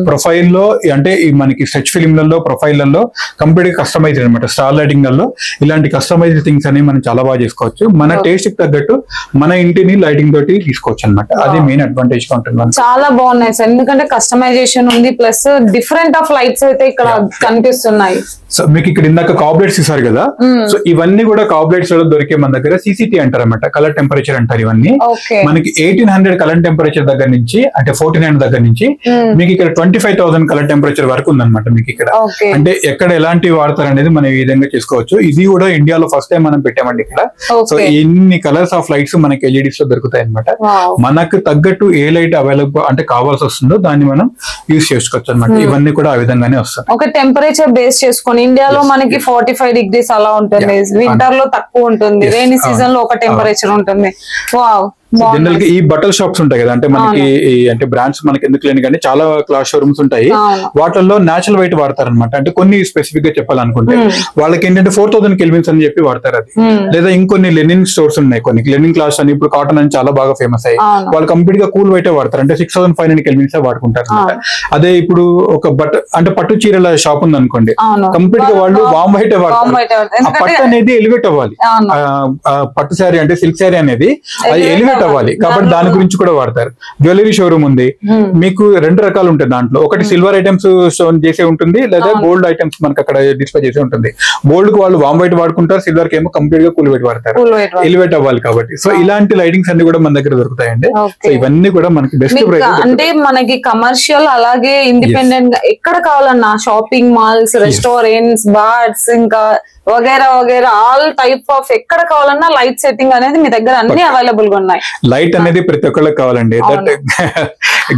ప్రొఫైల్ లో అంటే మనకి స్ట్రెచ్ ఫిల్మ్ లలో, ప్రొఫైల్లో కంప్లీట్ గా కస్టమైజ్డ్ అనమాట. స్టార్ లైటింగ్ లలో ఇలాంటి కస్టమైజ్డ్ థింగ్స్ అని మనం చాలా బాగా చేసుకోవచ్చు. మన టేస్ట్ కి తగ్గట్టు మన ఇంటిని లైటింగ్ తోటి తీసుకోవచ్చు అనమాట. అది మెయిన్ అడ్వాంటేజ్ గా ఉంటుంది. చాలా బాగున్నాయి సార్, ఎందుకంటే కస్టమైజేషన్ ఉంది, ప్లస్ డిఫరెంట్ ఆఫ్ లైట్స్ అయితే ఇక్కడ కనిపిస్తున్నాయి. సో మీకు ఇక్కడ ఇందాక కార్బొరేట్స్ ఇస్తారు కదా, సో ఇవన్నీ కూడా కార్బొరేట్స్ లో దొరికే మన దగ్గర CCT అంటారు అనమాట, కలర్ టెంపరేచర్ అంటారు. ఇవన్నీ మనకి 1800 కలర్ టెంపరేచర్ దగ్గర నుంచి, అంటే 49 దగ్గర నుంచి మీకు ఇక్కడ 25,000 కలర్ టెంపరేచర్ వరకు ఉందన్నమాట మీకు ఇక్కడ. అంటే ఎక్కడ ఎలాంటివి వాడతారు అనేది మనం ఈ విధంగా చేసుకోవచ్చు. ఇది కూడా ఇండియాలో ఫస్ట్ టైం మనం పెట్టామండి ఇక్కడ. సో ఎన్ని కలర్స్ ఆఫ్ లైట్స్ మనకి LEDs లో దొరుకుతాయి అనమాట. మనకు తగ్గట్టు ఏ లైట్ అవైలబుల్ అంటే కావాల్సి వస్తుందో దాన్ని మనం యూజ్ చేసుకోవచ్చు అనమాట. ఇవన్నీ కూడా ఆ విధంగానే వస్తాయి. ఒక టెంపరేచర్ బేస్ చేసుకొని ఇండియాలో మనకి 45 degrees అలా ఉంటుంది, వింటర్ లో తక్కువ ఉంటుంది, రైనీ సీజన్ లో ఒక టెంపరేచర్ ఉంటుంది. వావ్. జనరల్ గా ఈ బట్టల షాప్స్ ఉంటాయి కదా, అంటే మనకి అంటే బ్రాండ్స్ మనకి ఎందుకు లేని కానీ చాలా క్లాస్ షోరూమ్స్ ఉంటాయి, వాటిల్లో నేచురల్ వైట్ వాడతారు అనమాట. అంటే కొన్ని స్పెసిఫిక్ గా చెప్పాలనుకుంటే వాళ్ళకి ఏంటంటే 4000 కెల్విన్స్ అని చెప్పి వాడతారు అది. లేదా ఇంకొన్ని లెనిన్ స్టోర్స్ ఉన్నాయి, కొన్ని లెనిన్ క్లాస్ అని, ఇప్పుడు కాటన్ అని చాలా బాగా ఫేమస్ అయ్యి వాళ్ళు కంప్లీట్ గా కూల్ వైట్ వాడతారు, అంటే 6500 కెల్విన్స్ వాడుకుంటారు అనమాట. అదే ఇప్పుడు ఒక అంటే పట్టు చీరల షాప్ ఉంది అనుకోండి, కంప్లీట్ గా వాళ్ళు వామ్ వైట్ వాడతారు. ఆ పట్టు అనేది ఎలివేట్ అవ్వాలి, పట్టు శారీ అంటే సిల్క్ శారీ అనేది అది ఎలివేట్ అవ్వాలి కాబట్టి దాని గురించి కూడా వాడతారు. జ్యువెలరీ షోరూమ్ ఉంది, మీకు 2 రకాలు ఉంటాయి దాంట్లో. ఒకటి సిల్వర్ ఐటమ్స్ స్టోన్ చేసే ఉంటుంది, లేదా గోల్డ్ ఐటమ్స్ మనకి అక్కడ డిస్ప్లే చేసే ఉంటుంది. గోల్డ్ కు వాళ్ళు వామ్ వైట్ వాడుకుంటారు, సిల్వర్ కి ఏమో కంప్లీట్ గా కూల్ వైట్ వాడతారు, ఎలివేట్ అవ్వాలి కాబట్టి. సో ఇలాంటి లైటింగ్స్ అన్ని కూడా మన దగ్గర దొరుకుతాయండి. సో ఇవన్నీ కూడా మనకి బెస్ట్ ప్రైస్. అంటే మనకి కమర్షియల్ అలాగే ఇండిపెండెంట్ గా ఎక్కడ కావాలన్నా, షాపింగ్ మాల్స్, రెస్టారెంట్స్, బార్స్, ఇంకా వగైరా వగైరా ఆల్ టైప్ ఆఫ్ ఎక్కడ కావాలన్నా లైట్ సెట్టింగ్ అనేది మీ దగ్గర అన్ని అవైలబుల్ గా ఉన్నాయి. లైట్ అనేది ప్రతి ఒక్కళ్ళకి కావాలండి,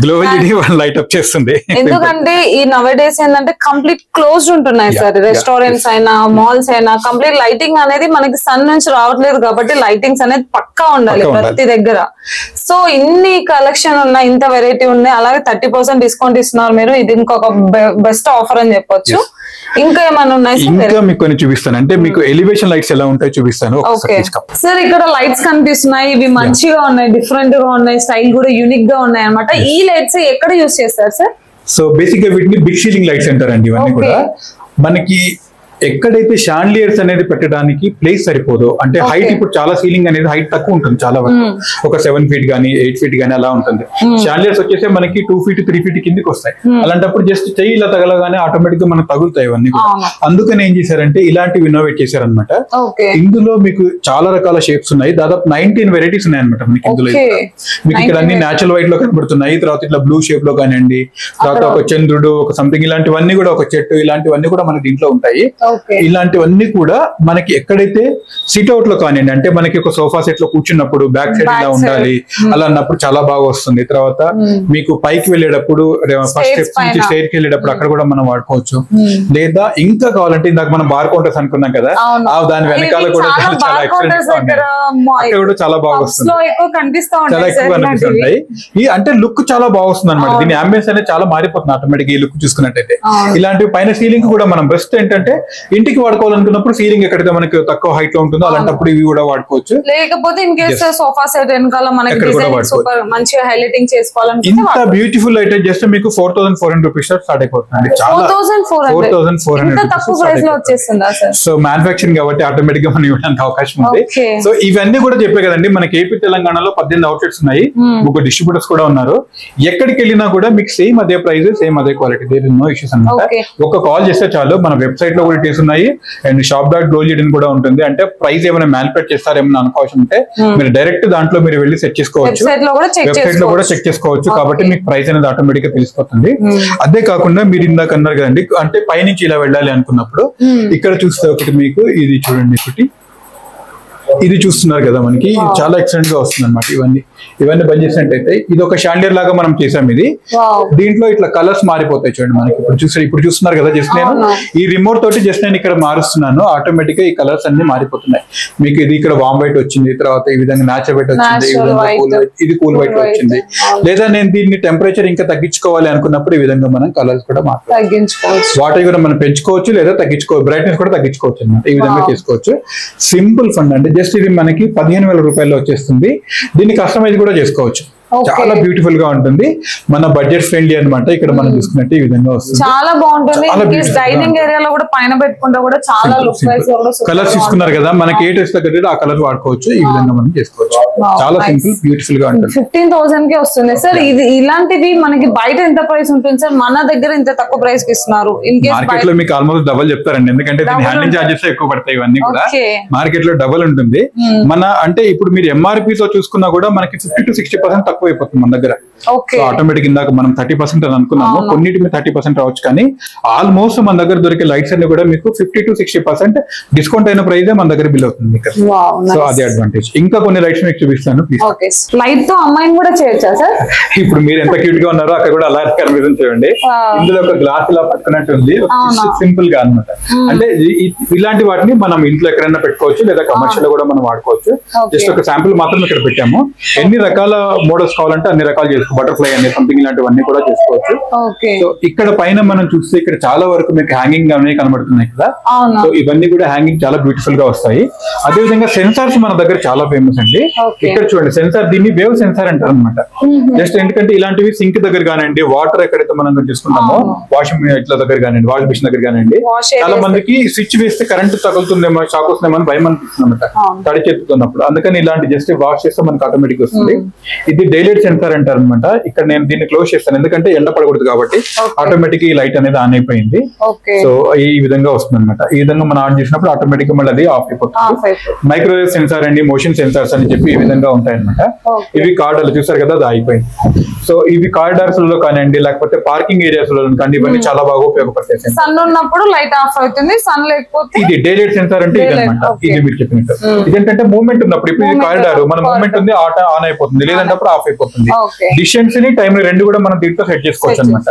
గ్లో ఎల్ఈడి లైట్ అప్ చేస్తుంది. ఎందుకంటే ఈ నవ్ డేస్ ఏంటంటే కంప్లీట్ క్లోజ్డ్ ఉంటున్నాయి సార్, రెస్టారెంట్స్ అయినా మాల్స్ అయినా కంప్లీట్ లైటింగ్ అనేది మనకి సన్ నుంచి రావట్లేదు కాబట్టి లైటింగ్స్ అనేది పక్కా ఉండాలి ప్రతి దగ్గర. సో ఇన్ని కలెక్షన్ ఉన్నాయి, ఇంత వెరైటీ ఉన్నాయి, అలాగే 30% డిస్కౌంట్ ఇస్తున్నారు మీరు. ఇది ఇంకొక బెస్ట్ ఆఫర్ అని చెప్పొచ్చు. ఇంకా ఏమైనా ఉన్నాయి ఇంకా మీకు కొన్ని చూపిస్తాను, అంటే మీకు ఎలివేషన్ లైట్స్ ఎలా ఉంటాయో చూపిస్తాను. సార్ ఇక్కడ లైట్స్ కనిపిస్తున్నాయి, ఇవి మంచిగా ఉన్నాయి, డిఫరెంట్ గా ఉన్నాయి, స్టైల్ కూడా యూనిక్ గా ఉన్నాయి అన్నమాట. ఈ లైట్స్ ఎక్కడ యూజ్ చేస్తారు సార్? సో బేసిక్ గా వీటిని బిగ్ సీలింగ్ లైట్స్ అంటారండి. ఇవన్నీ కూడా మనకి ఎక్కడైతే షాండ్లియర్స్ అనేది పెట్టడానికి ప్లేస్ సరిపోదు, అంటే హైట్ ఇప్పుడు చాలా సీలింగ్ అనేది హైట్ తక్కువ ఉంటుంది చాలా వరకు, ఒక 7 feet గానీ 8 feet గానీ అలా ఉంటుంది. షాండ్లియర్స్ వచ్చేసి మనకి 2 feet 3 feet కిందికి వస్తాయి. అలాంటప్పుడు జస్ట్ చెయ్యి ఇలా తగలగానే ఆటోమేటిక్ గా మనకు తగులుతాయి ఇవన్నీ కూడా. అందుకని ఏం చేశారంటే ఇలాంటివి ఇన్నోవేట్ చేశారనమాట. ఇందులో మీకు చాలా రకాల షేప్స్ ఉన్నాయి, దాదాపు 19 వెరైటీస్ ఉన్నాయి అనమాట మనకి ఇందులో. మీకు ఇక్కడ అన్ని న్యాచురల్ వైట్ లో కనబడుతున్నాయి, తర్వాత ఇట్లా బ్లూ షేప్ లో కానివ్వండి, తర్వాత ఒక చంద్రుడు, ఒక సంథింగ్ ఇలాంటివన్నీ కూడా, ఒక చెట్టు, ఇలాంటివన్నీ కూడా మనకి దీంట్లో ఉంటాయి. ఇలాంటివన్నీ కూడా మనకి ఎక్కడైతే సిట్అవుట్ లో కానివ్వండి, అంటే మనకి ఒక సోఫా సెట్ లో కూర్చున్నప్పుడు బ్యాక్ సైడ్ ఇలా ఉండాలి అలా అన్నప్పుడు చాలా బాగా వస్తుంది. తర్వాత మీకు పైకి వెళ్ళేటప్పుడు ఫస్ట్ స్టెప్స్ నుంచి స్టేర్ కి వెళ్ళేటప్పుడు అక్కడ కూడా మనం వాడుకోవచ్చు. లేదా ఇంకా కావాలంటే ఇందాక మనం బార్ కౌంటర్స్ అనుకున్నాం కదా, దాని వెనకాల కూడా చాలా ఎక్సలెంట్ అక్కడ కూడా చాలా బాగా వస్తుంది, చాలా ఎక్కువ కనిపిస్తుంటాయి. ఈ అంటే లుక్ చాలా బాగా వస్తుంది అనమాట. దీని అంబియన్స్ అనేది చాలా మారిపోతుంది ఆటోమేటిక్ ఈ లుక్ చూసుకున్నట్టయితే. ఇలాంటి పైన సీలింగ్ కూడా మనం బెస్ట్ ఏంటంటే ఇంటికి వాడుకోవాలనుకున్నప్పుడు సీలింగ్ ఎక్కడైతే మనకి తక్కువ హైట్ లో ఉంటుందో అలాంటప్పుడు ఇవి కూడా వాడుకోవచ్చు. లేకపోతే ఇన్ కేస్ సోఫా సెట్ వెనకాల మనకి సూపర్ మంచిగా హైలైటింగ్ చేసుకోవాలంటే ఇంత బ్యూటిఫుల్ అయితే జస్ట్ మీకు 4,400 రూపీస్ స్టార్ట్ అయిపోతుంది. 4,400 తక్కువ ప్రైస్ లో వచ్చేస్తుందా సార్? సో మ్యానుఫాక్చరింగ్ కాబట్టి ఆటోమేటిక్ గా మనం ఇవ్వడానికి అవకాశం ఉంది. సో ఇవన్నీ కూడా చెప్పే కదండి, మనకి ఏపీ తెలంగాణలో 18 అవుట్లెట్స్ ఉన్నాయి, 3 డిస్ట్రిబ్యూటర్స్ కూడా ఉన్నారు. ఎక్కడికి వెళ్ళినా కూడా మీకు సేమ్ అదే ప్రైస్, సేమ్ అదే quality, there is no issues అన్నమాట. ఒక కాల్ చేస్తే చాలు, మన వెబ్సైట్ లో కూడా డీటెయిల్స్ ఉన్నాయి అండ్ shop.glowlead కూడా ఉంటుంది. అంటే ప్రైస్ ఏమైనా మ్యానుఫ్యాక్చర్ చేస్తారేమైనా అనుకోవచ్చు ఉంటే మీరు డైరెక్ట్ దాంట్లో మీరు వెళ్ళి సెట్ చేసుకోవచ్చు, వెబ్సైట్ లో కూడా చెక్ చేసుకోవచ్చు. కాబట్టి మీకు ప్రైస్ అనేది ఆటోమేటిక్ గా తెలిసిపోతుంది. అదే కాకుండా మీరు ఇందాక అన్నారు కదండి, అంటే పైనుంచి ఇలా వెళ్ళాలి అనుకున్నప్పుడు ఇక్కడ చూస్తే ఒకటి మీకు ఇది చూడండి, ఒకటి ఇది చూస్తున్నారు కదా మనకి, చాలా ఎక్సలెంట్ గా వస్తుంది అనమాట. ఇవన్నీ బంద్ చేసినట్టయితే ఇది ఒక షాండియర్ లాగా మనం చేసాం. ఇది దీంట్లో ఇట్లా కలర్స్ మారిపోతాయి చూడండి మనకి. ఇప్పుడు చూస్తున్నారు కదా, జస్ట్ నేను ఈ రిమోట్ తోటి జస్ట్ నేను ఇక్కడ మారుస్తున్నాను, ఆటోమేటిక్ గా ఈ కలర్స్ అన్ని మారిపోతున్నాయి. మీకు ఇది ఇక్కడ వామ్ వైట్ వచ్చింది, తర్వాత ఈ విధంగా న్యాచురల్ వైట్ వచ్చింది, ఈ విధంగా ఇది కూల్ వైట్ వచ్చింది. లేదా నేను దీన్ని టెంపరేచర్ ఇంకా తగ్గించుకోవాలి అనుకున్నప్పుడు ఈ విధంగా మనం కలర్స్ కూడా మార్చుకోవచ్చు. వాటర్ కూడా మనం పెంచుకోవచ్చు లేదా తగ్గించుకోవచ్చు, బ్రైట్నెస్ కూడా తగ్గించుకోవచ్చు అనమాట. ఈ విధంగా చేసుకోవచ్చు. సింపుల్ ఫండ్ అండి, జస్ట్ ఇది మనకి 15,000 రూపాయల్లో వచ్చేస్తుంది. దీన్ని కస్టమైజ్ కూడా చేసుకోవచ్చు, చాలా బ్యూటిఫుల్ గా ఉంటుంది, మన బడ్జెట్ ఫ్రెండ్లీ అనమాట. ఇక్కడ మనం చూసుకున్నట్టు ఈ విధంగా వస్తుంది, చాలా బాగుంటుంది. డైనింగ్ ఏరియాలో కూడా పైన పెట్టుకుంటే కూడా చాలా లుక్ వైస్ కలర్స్ తీసుకున్నారు కదా, మనకి ఏ టేస్ట్ తగ్గట్టు ఆ కలర్ వాడుకోవచ్చు. ఈ విధంగా మనం చేసుకోవచ్చు, చాలా సింపుల్ బ్యూటిఫుల్ గా ఉంటుంది. 15,000 కి వస్తుంది సార్. ఇది ఇలాంటివి మనకి బయట ఎంత ప్రైస్ ఉంటుంది సార్? మన దగ్గర ఇంత తక్కువ ప్రైస్ కి ఇస్తున్నారు. మార్కెట్ లో మీకు ఆల్మోస్ట్ డబల్ చెప్తారండి, ఎందుకంటే దీని హ్యాండింగ్ చార్జెస్ ఎక్కువ పడతాయి. ఇవన్నీ కూడా మార్కెట్ లో డబల్ ఉంటుంది. మన అంటే ఇప్పుడు మీరు ఎంఆర్పి తో చూసుకున్నా కూడా మనకి 50 to 60% తక్కువ అయిపోతుంది మన దగ్గర. ఆటోమేటిక్ ఇందాక మనం 30% అని అనుకున్నాము, కొన్నిటి మీద 30% రావచ్చు, కానీ ఆల్మోస్ట్ మన దగ్గర దొరికే లైట్స్ అన్ని కూడా మీకు 50 to 60% డిస్కౌంట్ అయిన ప్రైస్ మన దగ్గర బిల్ అవుతుంది. సో అదే అడ్వాంటేజ్. ఇంకా కొన్ని లైట్స్ మీకు చూపిస్తాను. లైట్ తో అమ్మాయిని కూడా చేయొచ్చా సార్? ఇప్పుడు మీరు ఎంత క్యూట్ గా ఉన్నారో అక్కడ కూడా అలా కనిపిస్తుంది చూడండి. ఇందులో ఒక గ్లాస్ ఇలా పట్టుకున్నట్టు ఉంది, సింపుల్ గా అనమాట. అంటే ఇలాంటి వాటిని మనం ఇంట్లో ఎక్కడైనా పెట్టుకోవచ్చు, లేదా కమర్షియల్ లో కూడా మనం వాడుకోవచ్చు. జస్ట్ ఒక శాంపుల్ మాత్రం ఇక్కడ పెట్టాము. ఎన్ని రకాల మోడల్స్ కావాలంటే అన్ని రకాలు చేసుకోవచ్చు. బటర్ఫ్లై అనే సంథింగ్ ఇలాంటివన్నీ కూడా చేసుకోవచ్చు. సో ఇక్కడ పైన మనం చూస్తే ఇక్కడ చాలా వరకు మీకు హ్యాంగింగ్ అనేవి కనబడుతున్నాయి కదా. సో ఇవన్నీ కూడా హ్యాంగింగ్ చాలా బ్యూటిఫుల్ గా వస్తాయి. అదే విధంగా సెన్సార్స్ మన దగ్గర చాలా ఫేమస్ అండి. ఇక్కడ చూడండి సెన్సార్, దీన్ని వేవ్ సెన్సార్ అంటారు అనమాట. జస్ట్ ఎందుకంటే ఇలాంటివి సింక్ దగ్గర కానివ్వండి, వాటర్ ఎక్కడైతే మనం తీసుకుంటామో వాషింగ్ ఇట్లా దగ్గర కానివ్వండి, వాషింగ్ మిషన్ దగ్గర కానివ్వండి, చాలా మందికి స్విచ్ వేస్తే కరెంట్ తగులుతుందేమో, షాక్ వస్తుందేమో అని భయం అనిపిస్తుంది అనమాట తడి చెత్తుతున్నప్పుడు. అందుకని ఇలాంటి జస్ట్ వాష్ చేస్తే మనకు ఆటోమేటిక్ వస్తుంది. ఇది డైలైట్ సెన్సార్ అంటారు అనమాట. ఇక్కడ నేను దీన్ని క్లోజ్ చేస్తాను ఎందుకంటే ఎండ పడకూడదు కాబట్టి. ఆటోమేటిక్ ఈ లైట్ అనేది ఆన్ అయిపోయింది. సో ఈ విధంగా వస్తుంది అనమాట. ఈ విధంగా మనం ఆన్ చేసినప్పుడు ఆటోమేటిక్ మళ్ళీ అది ఆఫ్ అయిపోతుంది. మైక్రోవేవ్ సెన్సార్ అండి, మోషన్ సెన్సార్స్ అని చెప్పి ఈ విధంగా ఉంటాయి అనమాట. ఇవి కార్డర్లు చూసారు కదా, అది అయిపోయింది. సో ఇవి కారిడార్స్ లో కానివ్వండి, లేకపోతే పార్కింగ్ ఏరియాస్ లో కానీ ఇవన్నీ చాలా బాగా ఉపయోగపడతాయి. సన్ ఉన్నప్పుడు లైట్ ఆఫ్ అవుతుంది, సన్ లేకపోతే ఇది డైలైట్ సెన్సార్ అంటే ఇది అనమాట. ఇది మీరు చెప్పినట్టు ఇదేంటంటే మూవ్మెంట్ ఉన్నప్పుడు, ఇప్పుడు ఇది కారిడార్ మన మూవ్మెంట్ ఉంది, ఆన్ అయిపోతుంది, లేదంటే ఆఫ్ అయిపోతుంది. డిస్టెన్స్ ని టైం రెండు కూడా మనం దీంట్లో సెట్ చేసుకోవచ్చు అనమాట.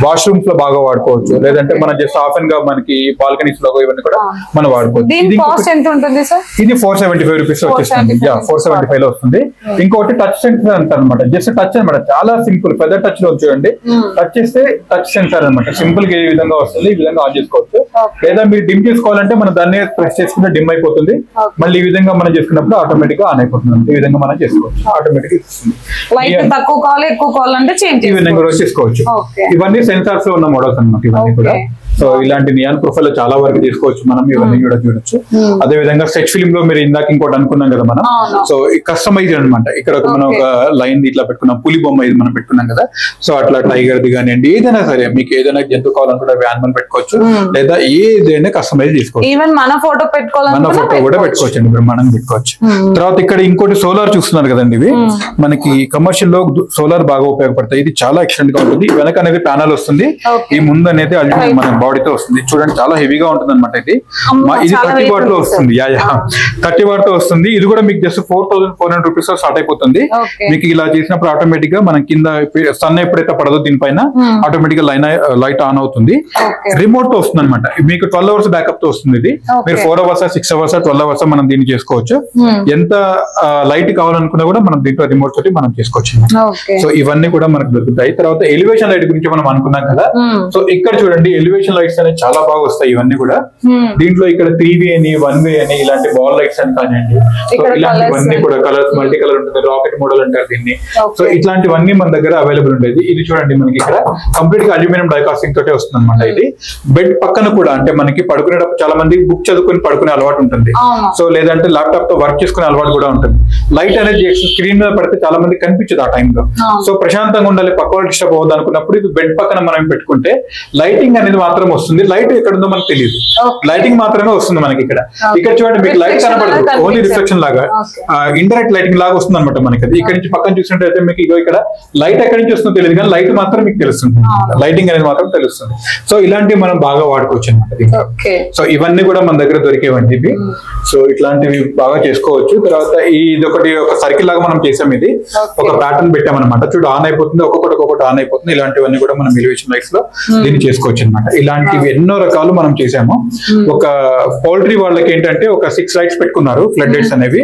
వాష్రూమ్స్ లో బాగా వాడుకోవచ్చు, లేదంటే మనం జస్ట్ ఆఫెన్ గా మనకి బాల్కనీస్ లో ఇవన్నీ కూడా మనం వాడుకోవచ్చు. ఇది 475 రూపీస్ వచ్చేస్తుంది. 475 లో వస్తుంది. ఇంకోటి టచ్ సెన్సార్ అంటారు అనమాట. జస్ట్ టచ్ అనమాట, చాలా సింపుల్. పెద్ద టచ్ లో చూడండి, టచ్ చేస్తే టచ్ సెన్సార్ అనమాట. సింపుల్ గా ఈ విధంగా వస్తుంది, ఈ విధంగా ఆన్ చేసుకోవచ్చు. లేదా మీరు డిమ్ చేసుకోవాలంటే మనం దాన్ని ప్రెస్ చేసుకుంటే డిమ్ అయిపోతుంది, మళ్ళీ ఈ విధంగా మనం చేసుకున్నప్పుడు ఆటోమేటిక్ గా ఆన్ అయిపోతుంది. ఈ విధంగా మనం చేసుకోవచ్చు, ఆటోమేటిక్ ఈ విధంగా కూడా చేసుకోవచ్చు. ఇవన్నీ సెన్సార్స్ లో ఉన్న మోడల్స్ అనమాట. ఇవన్నీ కూడా సో ఇలాంటి నియాన్ ప్రొఫైల్ లో చాలా వరకు తీసుకోవచ్చు మనం, ఇవన్నీ కూడా చూడొచ్చు. అదే విధంగా స్కెచ్ ఫిల్మ్ లో మీరు ఇందాక ఇంకోటి అనుకున్నాం కదా మనం, సో కస్టమైజ్ అనమాట. ఇక్కడ మనం ఒక లైన్ ఇట్లా పెట్టుకున్నాం, పులి బొమ్మ ఇది మనం పెట్టుకున్నాం కదా, సో అట్లా టైగర్ ది కానివ్వండి, ఏదైనా సరే మీకు ఏదైనా జంతువు కావాలనుకుంటే యానిమల్ పెట్టుకోవచ్చు, లేదా ఏదైనా కస్టమైజ్ తీసుకోవచ్చు. ఈవెన్ మన ఫోటో మన ఫోటో కూడా పెట్టుకోవచ్చు అండి, బ్రహ్మాండంగా పెట్టుకోవచ్చు. తర్వాత ఇక్కడ ఇంకోటి సోలార్ చూస్తున్నారు కదండి, ఇవి మనకి కమర్షియల్ లో సోలార్ బాగా ఉపయోగపడతాయి. ఇది చాలా ఎక్సలెంట్ గా ఉంటుంది. వెనక అనేది ప్యానల్ వస్తుంది, ఈ ముందు అనేది అల్యూమినియం మన బాడీతో వస్తుంది. చూడండి చాలా హెవీగా ఉంటుంది అనమాట. ఇది 30 వాట్ లో వస్తుంది. 30 వాట్ తో వస్తుంది. ఇది కూడా మీకు జస్ట్ 4400 రూపీస్ లో స్టార్ట్ అయిపోతుంది. మీకు ఇలా చేసినప్పుడు ఆటోమేటిక్ గా మనం కింద సన్ ఎప్పుడైతే పడదో దీనిపైన ఆటోమేటిక్ గా లైట్ ఆన్ అవుతుంది. రిమోట్ తో వస్తుంది అనమాట. మీకు 12 అవర్స్ బ్యాకప్ తో వస్తుంది. ఇది మీరు 4 అవర్స్ 6 అవర్స్ 12 అవర్స్ మనం దీన్ని చేసుకోవచ్చు. ఎంత లైట్ కావాలనుకున్నా కూడా మనం దీంట్లో రిమోట్ తోటి మనం చేసుకోవచ్చు. సో ఇవన్నీ కూడా మనకు దొరుకుతాయి. తర్వాత ఎలివేషన్ లైట్ గురించి మనం అనుకున్నాం కదా, సో ఇక్కడ చూడండి ఎలివేషన్ లైట్స్ అనేవి చాలా బాగా వస్తాయి. ఇవన్నీ కూడా దీంట్లో ఇక్కడ 3V అని 1V అని ఇలాంటి బాల్ లైట్స్ అని కానివ్వండి, సో ఇలాంటివన్నీ కూడా కలర్స్ మల్టీ కలర్ ఉంటుంది, రాకెట్ మోడల్ అంటారు దీన్ని. సో ఇట్లాంటివన్నీ మన దగ్గర అవైలబుల్ ఉండేది. ఇది చూడండి మనకి ఇక్కడ కంప్లీట్ గా అల్యూమినియం డైకాస్టింగ్ తోటే వస్తుంది అనమాట. ఇది బెడ్ పక్కన కూడా అంటే మనకి పడుకునేటప్పుడు చాలా మంది బుక్ చదువుకుని పడుకునే అలవాటు ఉంటుంది, సో లేదంటే ల్యాప్టాప్ తో వర్క్ చేసుకునే అలవాటు కూడా ఉంటుంది. లైట్ అనేది స్క్రీన్ మీద పడితే చాలా మంది కనిపించదు ఆ టైంలో. సో ప్రశాంతంగా ఉండాలి, పక్క వాళ్ళు డిస్టర్బ్ అవ్వదు అనుకున్నప్పుడు ఇది బెడ్ పక్కన మనం పెట్టుకుంటే లైటింగ్ అనేది మాత్రం వస్తుంది. లైట్ ఎక్కడ ఉందో మనకు తెలియదు, లైటింగ్ మాత్రమే వస్తుంది మనకి. ఇక్కడ చూడండి మీకు లైట్ కనపడదు, ఓన్లీ రిఫ్లెక్షన్ లాగా ఇండైరెక్ట్ లైటింగ్ లాగా వస్తుంది అనమాట మనకి. అది ఇక్కడ నుంచి పక్కన చూసినట్టయితే మీకు ఇగో ఇక్కడ లైట్ ఎక్కడి నుంచి వస్తుందో తెలియదు, కానీ లైట్ మాత్రం మీకు తెలుస్తుంది, లైటింగ్ అనేది మాత్రం తెలుస్తుంది. సో ఇలాంటివి మనం బాగా వాడుకోవచ్చు అనమాట. సో ఇవన్నీ కూడా మన దగ్గర దొరికేవండి ఇవి. సో ఇట్లాంటివి బాగా చేసుకోవచ్చు. తర్వాత ఇది ఒక సర్కిల్ లాగా మనం చేసాం. ఇది ఒక ప్యాటర్న్ పెట్టామన్నమాట. చూడు ఆన్ అయిపోతుంది, ఒక్కొక్కటి ఆన్ అయిపోతుంది. ఇలాంటివన్నీ కూడా మనం ఎలివేషన్ లైట్స్ లో దీన్ని చేసుకోవచ్చు అనమాట. ఇలాంటివి ఎన్నో రకాలు మనం చేసాము. ఒక పౌల్ట్రీ వాళ్ళకి ఏంటంటే ఒక 6 లైట్స్ పెట్టుకున్నారు, ఫ్లడ్ లైట్స్ అనేవి.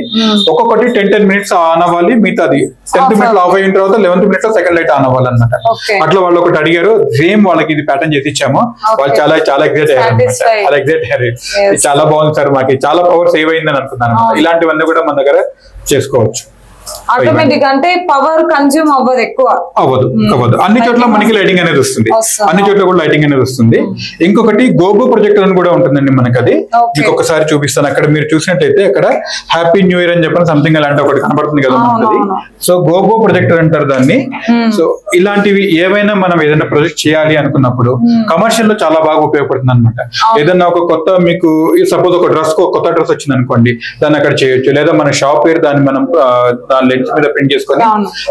ఒక్కొక్కటి 10 మినిట్స్ ఆన్ అవ్వాలి, మిగతాది 10th మినిట్ ఆఫ్ అయిన తర్వాత 11th మినిట్ లో సెకండ్ లైట్ ఆన్ అవ్వాలి అనమాట. అట్లా వాళ్ళు ఒకటి అడిగారు, సేమ్ వాళ్ళకి ఇది ప్యాటర్న్ చేసి ఇచ్చాము. వాళ్ళు చాలా ఎగ్జైట్ అయ్యారు. చాలా బాగుంది సార్, మాకు చాలా పవర్ సేవ్ అయిందని అనుకున్నాను. ఇలాంటివన్నీ కూడా మన దగ్గర చేసుకోవచ్చు. ఆటోమేటిక్ అంటే పవర్ కన్జ్యూమ్ అవ్వదు, ఎక్కువ అవ్వదు. అన్ని చోట్ల మనకి లైటింగ్ అనేది వస్తుంది, అన్ని చోట్ల కూడా లైటింగ్ అనేది వస్తుంది. ఇంకొకటి గోగో ప్రొజెక్టర్ అని కూడా ఉంటుందండి మనకి. అది మీకు ఒకసారి చూపిస్తాను. అక్కడ మీరు చూసినట్టయితే అక్కడ హ్యాపీ న్యూ ఇయర్ అని చెప్పిన సంథింగ్ అలాంటి ఒకటి కనబడుతుంది కదా మనకి. సో గోగో ప్రొజెక్టర్ అంటారు దాన్ని. సో ఇలాంటివి ఏవైనా మనం ఏదైనా ప్రొజెక్ట్ చేయాలి అనుకున్నప్పుడు కమర్షియల్ లో చాలా బాగా ఉపయోగపడుతుంది అనమాట. ఏదన్నా ఒక కొత్త మీకు సపోజ్ ఒక డ్రెస్ కొత్త డ్రెస్ వచ్చింది అనుకోండి, దాన్ని అక్కడ చేయొచ్చు. లేదా మన షాప్ పేరు దాన్ని మనం లెన్స్ మీద ప్రింట్ చేసుకొని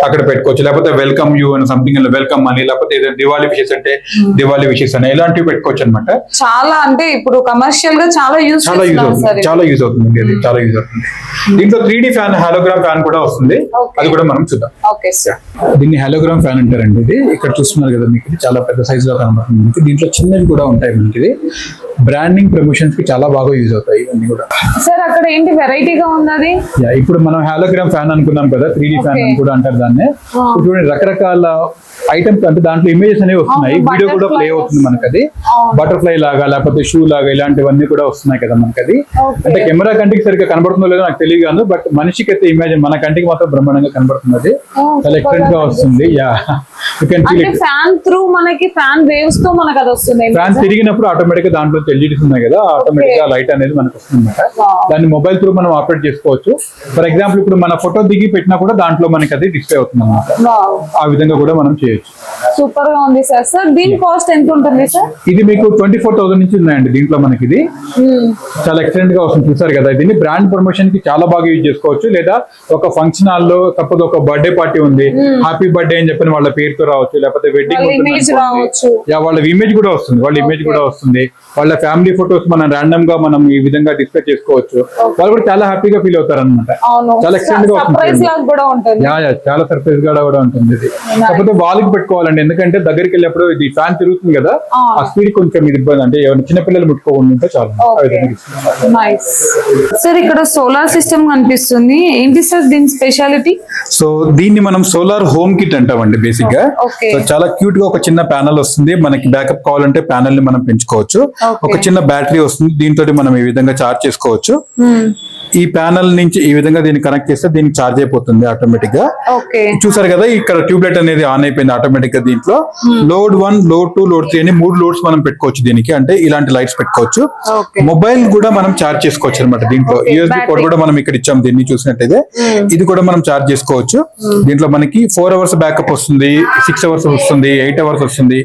అక్కడ పెట్టుకోవచ్చు. లేకపోతే వెల్కమ్ యూ అని సంథింగ్, వెల్కమ్ అని, లేకపోతే ఏదైనా దివాళీ విషెస్ అంటే దివాళీ విషెస్ అని ఇలాంటివి పెట్టుకోవచ్చు అనమాట. చాలా అంటే ఇప్పుడు కమర్షియల్ గా చాలా యూజ్ అవుతుంది. చాలా యూజ్ అవుతుంది. దీంట్లో 3D ఫ్యాన్, హాలోగ్రామ్ ఫ్యాన్ కూడా వస్తుంది. అది కూడా మనం చూద్దాం. దీన్ని హాలోగ్రామ్ ఫ్యాన్ అంటారండి. ఇది ఇక్కడ చూస్తున్నారు కదా మీకు, ఇది చాలా పెద్ద సైజ్ లో కనబడుతుంది మనకి. దీంట్లో చిన్నవి కూడా ఉంటాయి మనకి. ఇది బ్రాండింగ్ ప్రమోషన్స్ కి చాలా బాగా యూజ్ అవుతాయి ఇవన్నీ కూడా. సార్ అక్కడ ఏంటి వెరైటీగా ఉన్నది? ఇప్పుడు మనం హాలోగ్రామ్ ఫ్యాన్ అనుకున్నాం కదా, 3D ఫ్యాన్ అని కూడా అంటారు దాన్ని. ఇప్పుడు రకరకాల ఐటమ్స్ అంటే దాంట్లో ఇమేజెస్ అనేవి వస్తున్నాయి, వీడియో కూడా ప్లే అవుతుంది మనకి. అది బటర్ఫ్లై లాగా లేకపోతే షూ లాగా ఇలాంటివన్నీ కూడా వస్తున్నాయి కదా మనకి. అది అంటే కెమెరా కంటికి సరిగ్గా కనబడుతుందో లేదో నాకు తెలియదు కాదు, బట్ మనిషికి అయితే ఇమేజ్ మన కంటికి మాత్రం బ్రహ్మాండంగా కనబడుతుంది. అది చాలా ఎక్సలెంట్ గా వస్తుంది. ఫ్యాన్ త్రూ మనకి ఫ్యాన్ వేవ్స్ తో మనకి అది వస్తుంది. ఫ్యాన్ తిరిగినప్పుడు ఆటోమేటిక్ గా దాంట్లో ఎల్ఈడీస్ ఉన్నాయి కదా, ఆటోమేటిక్ గా లైట్ అనేది మనకు వస్తుంది అనమాట. దాన్ని మొబైల్ త్రూ మనం ఆపరేట్ చేసుకోవచ్చు. ఫర్ ఎగ్జాంపుల్ ఇప్పుడు మన ఫోటో దిగి పెట్టినా కూడా దాంట్లో మనకి అది డిస్ప్లే అవుతుంది అనమాట. ఆ విధంగా కూడా మనం చేయొచ్చు. సూపర్ గా ఉంది సార్. సార్ దీని కాస్ట్ ఎంత ఉంటుంది సార్? ఇది మీకు 24,000 నుంచి ఉన్నాయండి దీంట్లో మనకి. ఇది చాలా ఎక్సలెంట్ గా వస్తుంది, చూసారు కదా. దీన్ని బ్రాండ్ ప్రమోషన్ కి చాలా బాగా యూజ్ చేసుకోవచ్చు. లేదా ఒక ఫంక్షన్ హాల్ లో సపోజ్ ఒక బర్త్డే పార్టీ ఉంది, హ్యాపీ బర్త్డే అని చెప్పిన వాళ్ళ పేరుతో రావచ్చు. లేకపోతే వెడ్డింగ్ వాళ్ళ ఇమేజ్ కూడా వస్తుంది, వాళ్ళ ఫ్యామిలీ ఫొటోస్ మనం ర్యాండమ్ గా మనం ఈ విధంగా డిస్ప్లే చేసుకోవచ్చు. వాళ్ళు కూడా చాలా హ్యాపీగా ఫీల్ అవుతారు అనమాట. చాలా ఎక్సలెంట్ గా ఉంటుంది. చాలా సర్ప్రైజ్ గా కూడా ఉంటుంది. ఇది కాకపోతే వాళ్ళకి పెట్టుకోవాలండి, ఎందుకంటే దగ్గరికి వెళ్ళినప్పుడు ఇది ఫ్యాన్ తిరుగుతుంది కదా, ఆ స్పీడ్ కొంచెం ఇబ్బంది. అంటే చిన్నపిల్లలు ముట్టుకోకుండా ఉంటే చాలా. సార్ ఇక్కడ సోలార్ సిస్టమ్ కనిపిస్తుంది, ఏంటి సార్ దీని స్పెషాలిటీ? సో దీన్ని మనం సోలార్ హోమ్ కిట్ అంటామండి బేసిక్ గా. సో చాలా క్యూట్ గా ఒక చిన్న ప్యానల్ వస్తుంది మనకి. బ్యాకప్ కావాలంటే ప్యానల్ ని మనం పెంచుకోవచ్చు. ఒక చిన్న బ్యాటరీ వస్తుంది, దీంతో మనం ఈ విధంగా చార్జ్ చేసుకోవచ్చు. ఈ ప్యానల్ నుంచి ఈ విధంగా దీన్ని కనెక్ట్ చేస్తే దీనికి ఛార్జ్ అయిపోతుంది ఆటోమేటిక్ గా. ఓకే చూసారు కదా ఇక్కడ ట్యూబ్లైట్ అనేది ఆన్ అయిపోయింది ఆటోమేటిక్ గా. దీంట్లో లోడ్ 1, లోడ్ 2, లోడ్ 3 అని 3 లోడ్స్ మనం పెట్టుకోవచ్చు దీనికి. అంటే ఇలాంటి లైట్స్ పెట్టుకోవచ్చు. ఓకే మొబైల్ కూడా మనం ఛార్జ్ చేసుకోవచ్చు అనమాట దీంట్లో. యూఎస్బి పోర్ట్ కూడా మనం ఇక్కడ ఇచ్చాం. దీన్ని చూసినట్టయితే ఇది కూడా మనం ఛార్జ్ చేసుకోవచ్చు. దీంట్లో మనకి 4 అవర్స్ బ్యాకప్ వస్తుంది, 6 అవర్స్ వస్తుంది, 8 అవర్స్ వస్తుంది.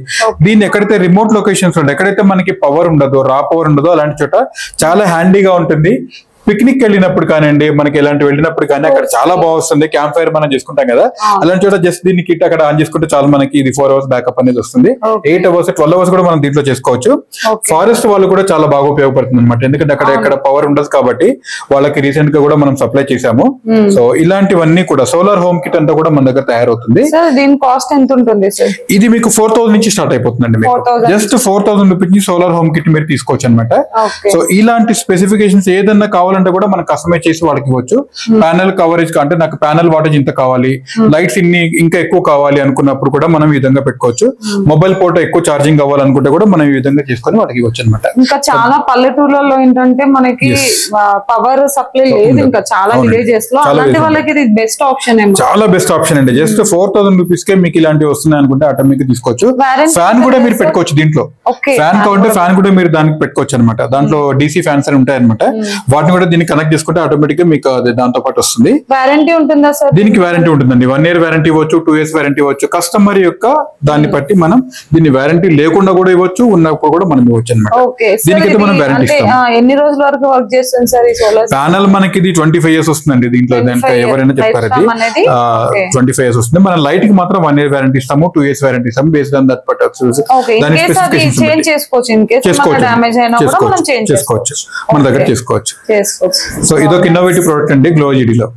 దీన్ని ఎక్కడైతే రిమోట్ లొకేషన్స్ ఉంటాయి, ఎక్కడైతే మనకి పవర్ ఉండదో, రా పవర్ ఉండదో అలాంటి చోట చాలా హ్యాండీగా ఉంటుంది. పిక్నిక్ వెళ్ళినప్పుడు కానివ్వండి, మనకి ఇలాంటి వెళ్ళినప్పుడు కానీ అక్కడ చాలా బాగా వస్తుంది. క్యాంప్ ఫైర్ మనం చేసుకుంటాం కదా, అలాంటి చోట జస్ట్ దీన్ని కిట్ అక్కడ ఆన్ చేసుకుంటే చాలా మనకి ఇది 4 అవర్స్ బ్యాకప్ అనేది వస్తుంది. 8 అవర్స్ 12 అవర్స్ కూడా మనం దీంట్లో చేసుకోవచ్చు. ఫారెస్ట్ వాళ్ళు కూడా చాలా బాగా ఉపయోగపడుతుంది అనమాట. ఎందుకంటే అక్కడ ఎక్కడ పవర్ ఉండదు కాబట్టి వాళ్ళకి రీసెంట్ గా కూడా మనం సప్లై చేసాము. సో ఇలాంటివన్నీ కూడా సోలార్ హోమ్ కిట్ అంతా కూడా మన దగ్గర తయారవుతుంది. దీని కాస్ట్ ఎంత ఉంటుంది సార్? ఇది మీకు 4000 నుంచి స్టార్ట్ అయిపోతుందండి. జస్ట్ 4000 రూపీస్ కి సోలార్ హోమ్ కిట్ మీరు తీసుకోవచ్చు అనమాట. సో ఇలాంటి స్పెసిఫికేషన్స్ ఏదన్నా కావాలంటే కూడా మనం కస్టమైజ్ చేసి వాళ్ళకి ఇవ్వచ్చు. ప్యానల్ కవరేజ్ అంటే నాకు ప్యానల్ వాటేజ్ ఇంత కావాలి, లైట్స్ ఇన్ని ఇంకా ఎక్కువ కావాలి అనుకున్నప్పుడు కూడా మనం ఈ విధంగా పెట్టుకోవచ్చు. మొబైల్ పోర్ట్ ఎక్కువ ఛార్జింగ్ కావాలనుకుంటే కూడా మనం ఈ విధంగా చేసుకొని వాళ్ళకి ఇవ్వచ్చు అనమాట. ఇంకా చాలా పల్లెటూర్లలో ఏంటంటే మనకి పవర్ సప్లై లేదు ఇంకా చాలా విలేజెస్ లో, అలాంటి వాళ్ళకి ఇది బెస్ట్ ఆప్షన్. చాలా బెస్ట్ ఆప్షన్ అండి. జస్ట్ 4000 రూపీస్ కే మీకు ఇలాంటివి వస్తున్నాయి అనుకుంటే ఆటోమేటిక్ తీసుకోవచ్చు. ఫ్యాన్ కూడా మీరు పెట్టుకోవచ్చు దీంట్లో. ఫ్యాన్ కావాలంటే ఫ్యాన్ కూడా మీరు దానికి పెట్టుకోవచ్చు అనమాట. దాంట్లో డీసీ ఫ్యాన్స్ అని ఉంటాయి అనమాట. వాటిని కూడా దీన్ని కనెక్ట్ చేసుకుంటే ఆటోమేటిక్ గా మీకు దాంతో పాటు వస్తుంది. వారంటీ ఉంటుందా సార్? దీనికి వారంటీ ఉంటుందండి. 1 year వారంటీ ఇవ్వచ్చు, 2 years వారంటీ ఇవ్వచ్చు. కస్టమర్ యొక్క దాన్ని బట్టి మనం దీన్ని వారంటీ లేకుండా కూడా ఇవ్వచ్చు, ఉన్నప్పుడు కూడా మనం ఇవ్వచ్చు అనమాట. దీనికైతే మనం వారంటీ ఇస్తాం. ఎన్ని రోజుల వరకు వర్క్ చేస్తుంది సార్ ఈ సోలార్ ప్యానల్? మనకి ఇది 25 years వస్తుందండి. దీంట్లో ఎవరైనా చెప్తారు అది 25 years వస్తుంది. మన లైట్ కి మాత్రం 1 year వారంటీ ఇస్తాము, 2 years వారంటీ ఇస్తాము. బేస్డ్ ఆన్ దట్ బట్ దాని స్పెసిఫికేషన్స్ చేసుకోవచ్చు, మన దగ్గర చేసుకోవచ్చు. సో ఇదొక ఇన్నోవేటివ్ ప్రోడక్ట్ అండి గ్లో LED లో.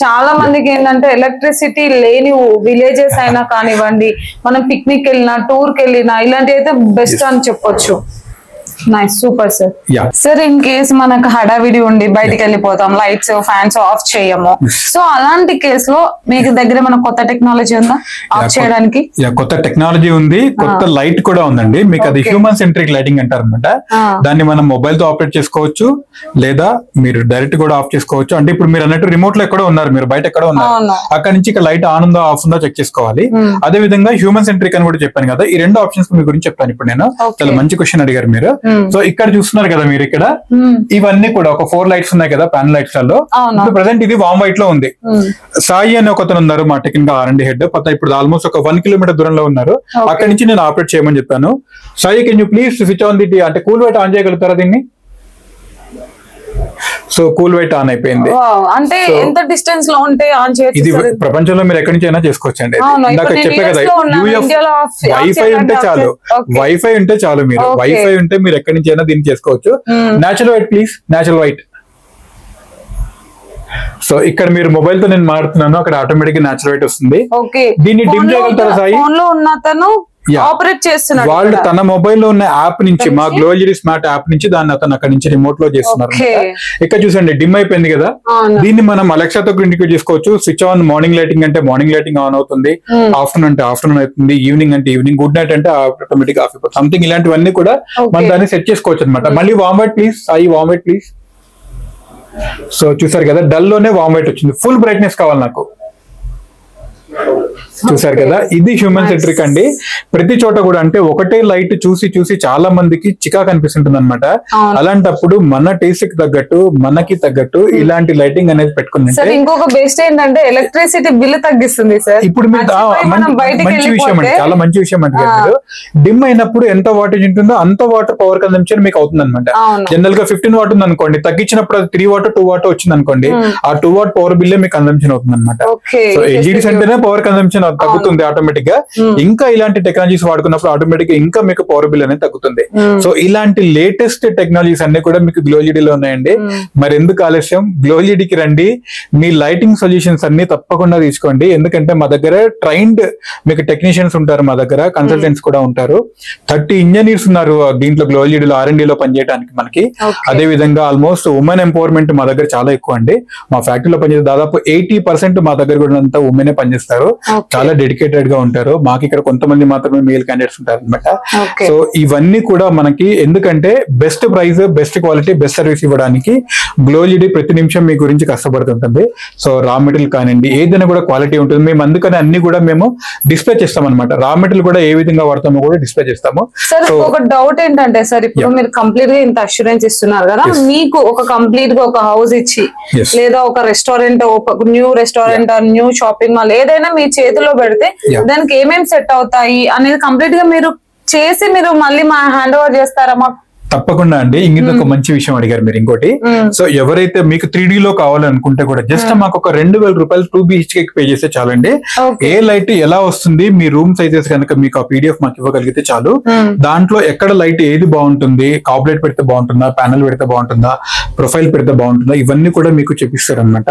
చాలా మందికి ఏంటంటే ఎలక్ట్రిసిటీ లేని విలేజెస్ అయినా కానివ్వండి, మనం పిక్నిక్ వెళ్ళినా, టూర్ కి వెళ్ళినా ఇలాంటి అయితే బెస్ట్ అని చెప్పొచ్చు. Nice, super sir. Sir in case మనకు హడావిడి ఉండి బయటికి వెళ్ళిపోతాం, లైట్స్ ఫ్యాన్స్ ఆఫ్ చేయము, సో అలాంటి కేసు లో మీకు దగ్గర మన కొత్త టెక్నాలజీ ఉందా ఆఫ్ చేయడానికి? కొత్త టెక్నాలజీ ఉంది, కొత్త లైట్ కూడా ఉందండి. మీకు అది హ్యూమన్ సెంట్రిక్ లైటింగ్ అంటారు అనమాట. దాన్ని మనం మొబైల్ తో ఆపరేట్ చేసుకోవచ్చు, లేదా మీరు డైరెక్ట్ కూడా ఆఫ్ చేసుకోవచ్చు. అంటే ఇప్పుడు మీరు అన్నట్టు రిమోట్ లో ఎక్కడో ఉన్నారు, మీరు బయట ఎక్కడో ఉన్నారు, అక్కడ నుంచి ఇక్కడ లైట్ ఆన్ ఉందో ఆఫ్ ఉందో చెక్ చేసుకోవాలి. అదే విధంగా హ్యూమన్ సెంట్రిక్ అని కూడా చెప్పాను కదా. ఈ 2 ఆప్షన్స్ మీ గురించి చెప్పాను ఇప్పుడు నేను. చాలా మంచి క్వశ్చన్ అడిగారు మీరు. సో ఇక్కడ చూస్తున్నారు కదా మీరు, ఇక్కడ ఇవన్నీ కూడా ఒక 4 లైట్స్ ఉన్నాయి కదా ప్యానల్ లైట్స్ లలో. ఇప్పుడు ప్రెసెంట్ ఇది వామ్ వైట్ లో ఉంది. సాయి అని ఒకతను ఉన్నారు మా టెక్నికల్ R&D హెడ్. ఇప్పుడు ఆల్మోస్ట్ ఒక 1 kilometer దూరంలో ఉన్నారు. అక్కడి నుంచి నేను ఆపరేట్ చేయమని చెప్పాను. Sai can you please switch on the అంటే కూల్ వైట్ ఆన్ చేయగలుగుతారా దీన్ని? సో కూల్ వైట్ ఆన్ అయిపోయింది. అంటే ఎంత డిస్టెన్స్ లో ఉంటే ఆన్ చేయొచ్చు? ఇది ప్రపంచంలో మీరు ఎక్కడి నుంచి అయినా చేసుకోవచ్చు అండి. ఇందాక చెప్పే కదా వైఫై ఉంటే చాలు, వైఫై ఉంటే చాలు. మీరు వైఫై ఉంటే మీరు ఎక్కడి నుంచి అయినా దీన్ని చేసుకోవచ్చు. Natural white please, natural white. So ఇక్కడ మీరు మొబైల్ తో నేను మాట్లాడుతున్నాను, అక్కడ ఆటోమేటిక్ నేచురల్ వైట్ వస్తుంది. దీన్ని డిమ్ చేయగలుగుతారా సాయి? ఆపరేట్ చేస్తున్నారు వాళ్ళు తన మొబైల్ లో ఉన్న యాప్ నుంచి, మా గ్లో LED స్మార్ట్ యాప్ నుంచి దాన్ని అతను అక్కడ నుంచి రిమోట్ లో చేస్తున్నారు. ఇక్కడ చూసండి డిమ్ అయిపోయింది కదా. దీన్ని మనం అలెక్సాతో ఇండికేట్ చేసుకోవచ్చు. స్విచ్ ఆన్ మార్నింగ్ లైటింగ్ అంటే మార్నింగ్ లైటింగ్ ఆన్ అవుతుంది, ఆఫ్టర్నూన్ అంటే ఆఫ్టర్నూన్ అవుతుంది, ఈవినింగ్ అంటే ఈవినింగ్, గుడ్ నైట్ అంటే ఆటోమేటిక్ ఆఫ్ అయిపోతుంది. సంథింగ్ ఇలాంటివన్నీ కూడా మనం దాన్ని సెట్ చేసుకోవచ్చు అనమాట. మళ్ళీ వామ్ white please Sai, warm white please. So చూసారు కదా డల్ లోనే వామ్ వైట్ వచ్చింది. ఫుల్ బ్రైట్నెస్ కావాలి నాకు. చూసారు కదా, ఇది హ్యూమన్ సెంట్రిక్ అండి. ప్రతి చోట కూడా అంటే ఒకటే లైట్ చూసి చూసి చాలా మందికి చికాకు అనిపిస్తుంటుంది అనమాట. అలాంటప్పుడు మన టేస్ట్ కి తగ్గట్టు, మనకి తగ్గట్టు ఇలాంటి లైటింగ్ అనేది పెట్టుకుంటే ఇంకొక బెస్ట్ ఏంటంటే ఎలక్ట్రిసిటీ బిల్ తగ్గిస్తుంది సార్. ఇప్పుడు మీరు మంచి విషయం అండి, చాలా మంచి విషయం అంటే డిమ్ అయినప్పుడు ఎంత వాటేజ్ ఉంటుందో అంత వాటర్ పవర్ కన్సంప్షన్ మీకు అవుతుంది అనమాట. జనరల్ గా 15 వాట్ ఉంది అనుకోండి, తగ్గించినప్పుడు అది 3 వాట్ 2 వాట్ వచ్చింది అనుకోండి, ఆ 2 వాట్ పవర్ బిల్లే మీకు కన్సంప్షన్ అవుతుంది అనమాట. సో LEDs అంటేనే పవర్ కన్సంప్షన్ తగ్గుతుంది ఆటోమేటిక్ గా. ఇంకా ఇలాంటి టెక్నాలజీస్ వాడుకున్నప్పుడు ఆటోమేటిక్ గా ఇంకా మీకు పవర్ బిల్ అనేది తగ్గుతుంది. సో ఇలాంటి లేటెస్ట్ టెక్నాలజీస్ అన్ని కూడా మీకు గ్లో LED లో ఉన్నాయండి. మరి ఎందుకు ఆలస్యం, గ్లో LED కి రండి. మీ లైటింగ్ సొల్యూషన్స్ అన్ని తప్పకుండా తీసుకోండి. ఎందుకంటే మా దగ్గర ట్రైన్డ్ మీకు టెక్నీషియన్స్ ఉంటారు, మా దగ్గర కన్సల్టెంట్స్ కూడా ఉంటారు. 30 ఇంజనీర్స్ ఉన్నారు దీంట్లో గ్లో LED లో R&D లో పనిచేయడానికి మనకి. అదే విధంగా ఆల్మోస్ట్ ఉమెన్ ఎంపవర్మెంట్ మా దగ్గర చాలా ఎక్కువ అండి. మా ఫ్యాక్టరీలో పనిచేసే దాదాపు 80% మా దగ్గర కూడా అంతా ఉమెనే పనిచేస్తారు. చాలా డెడికేటెడ్ గా ఉంటారు. మాకు ఇక్కడ కొంతమంది మాత్రమే మేల్ క్యాండిడేట్స్ ఉంటారు అనమాట. సో ఇవన్నీ కూడా మనకి ఎందుకంటే best price, best quality, best service ఇవ్వడానికి గ్లోలిడీ ప్రతి నిమిషం మీ గురించి కష్టపడుతుంటుంది. సో రా మెటీరియల్ కానివ్వండి ఏదైనా కూడా క్వాలిటీ ఉంటుంది. మేము అందుకని అన్ని కూడా మేము డిస్ప్లే చేస్తాం అనమాట. రా మెటీరియల్ కూడా ఏ విధంగా వాడతామో కూడా డిస్ప్లే చేస్తాము. సార్ ఒక డౌట్ ఏంటంటే సార్, ఇప్పుడు మీరు కంప్లీట్ గా ఇంత అష్యూరెన్స్ ఇస్తున్నారు కదా, మీకు ఒక కంప్లీట్ గా ఒక హౌస్ ఇచ్చి లేదా ఒక restaurant, new restaurant, new shopping mall ఏదైనా మీ చేతిలో పెడితే దానికి ఏమేమి సెట్ అవుతాయి అనేది కంప్లీట్ గా మీరు చేసి మీరు మళ్ళీ మా హ్యాండ్ ఓవర్ చేస్తారా మాకు? తప్పకుండా అండి. ఇంకొక మంచి విషయం అడిగారు మీరు ఇంకోటి. సో ఎవరైతే మీకు 3D లో కావాలనుకుంటే కూడా జస్ట్ మాకు ఒక 2,000 రూపాయలు 2 BHK పే చేస్తే చాలండి. ఏ లైట్ ఎలా వస్తుంది, మీ రూమ్ సైజెస్ కనుక మీకు ఆ PDF మాకు ఇవ్వగలిగితే చాలు. దాంట్లో ఎక్కడ లైట్ ఏది బాగుంటుంది, కాప్ లైట్ పెడితే బాగుంటుందా, ప్యానల్ పెడితే బాగుంటుందా, ప్రొఫైల్ పెడితే బాగుంటుందా, ఇవన్నీ కూడా మీకు చెప్పిస్తారు అనమాట.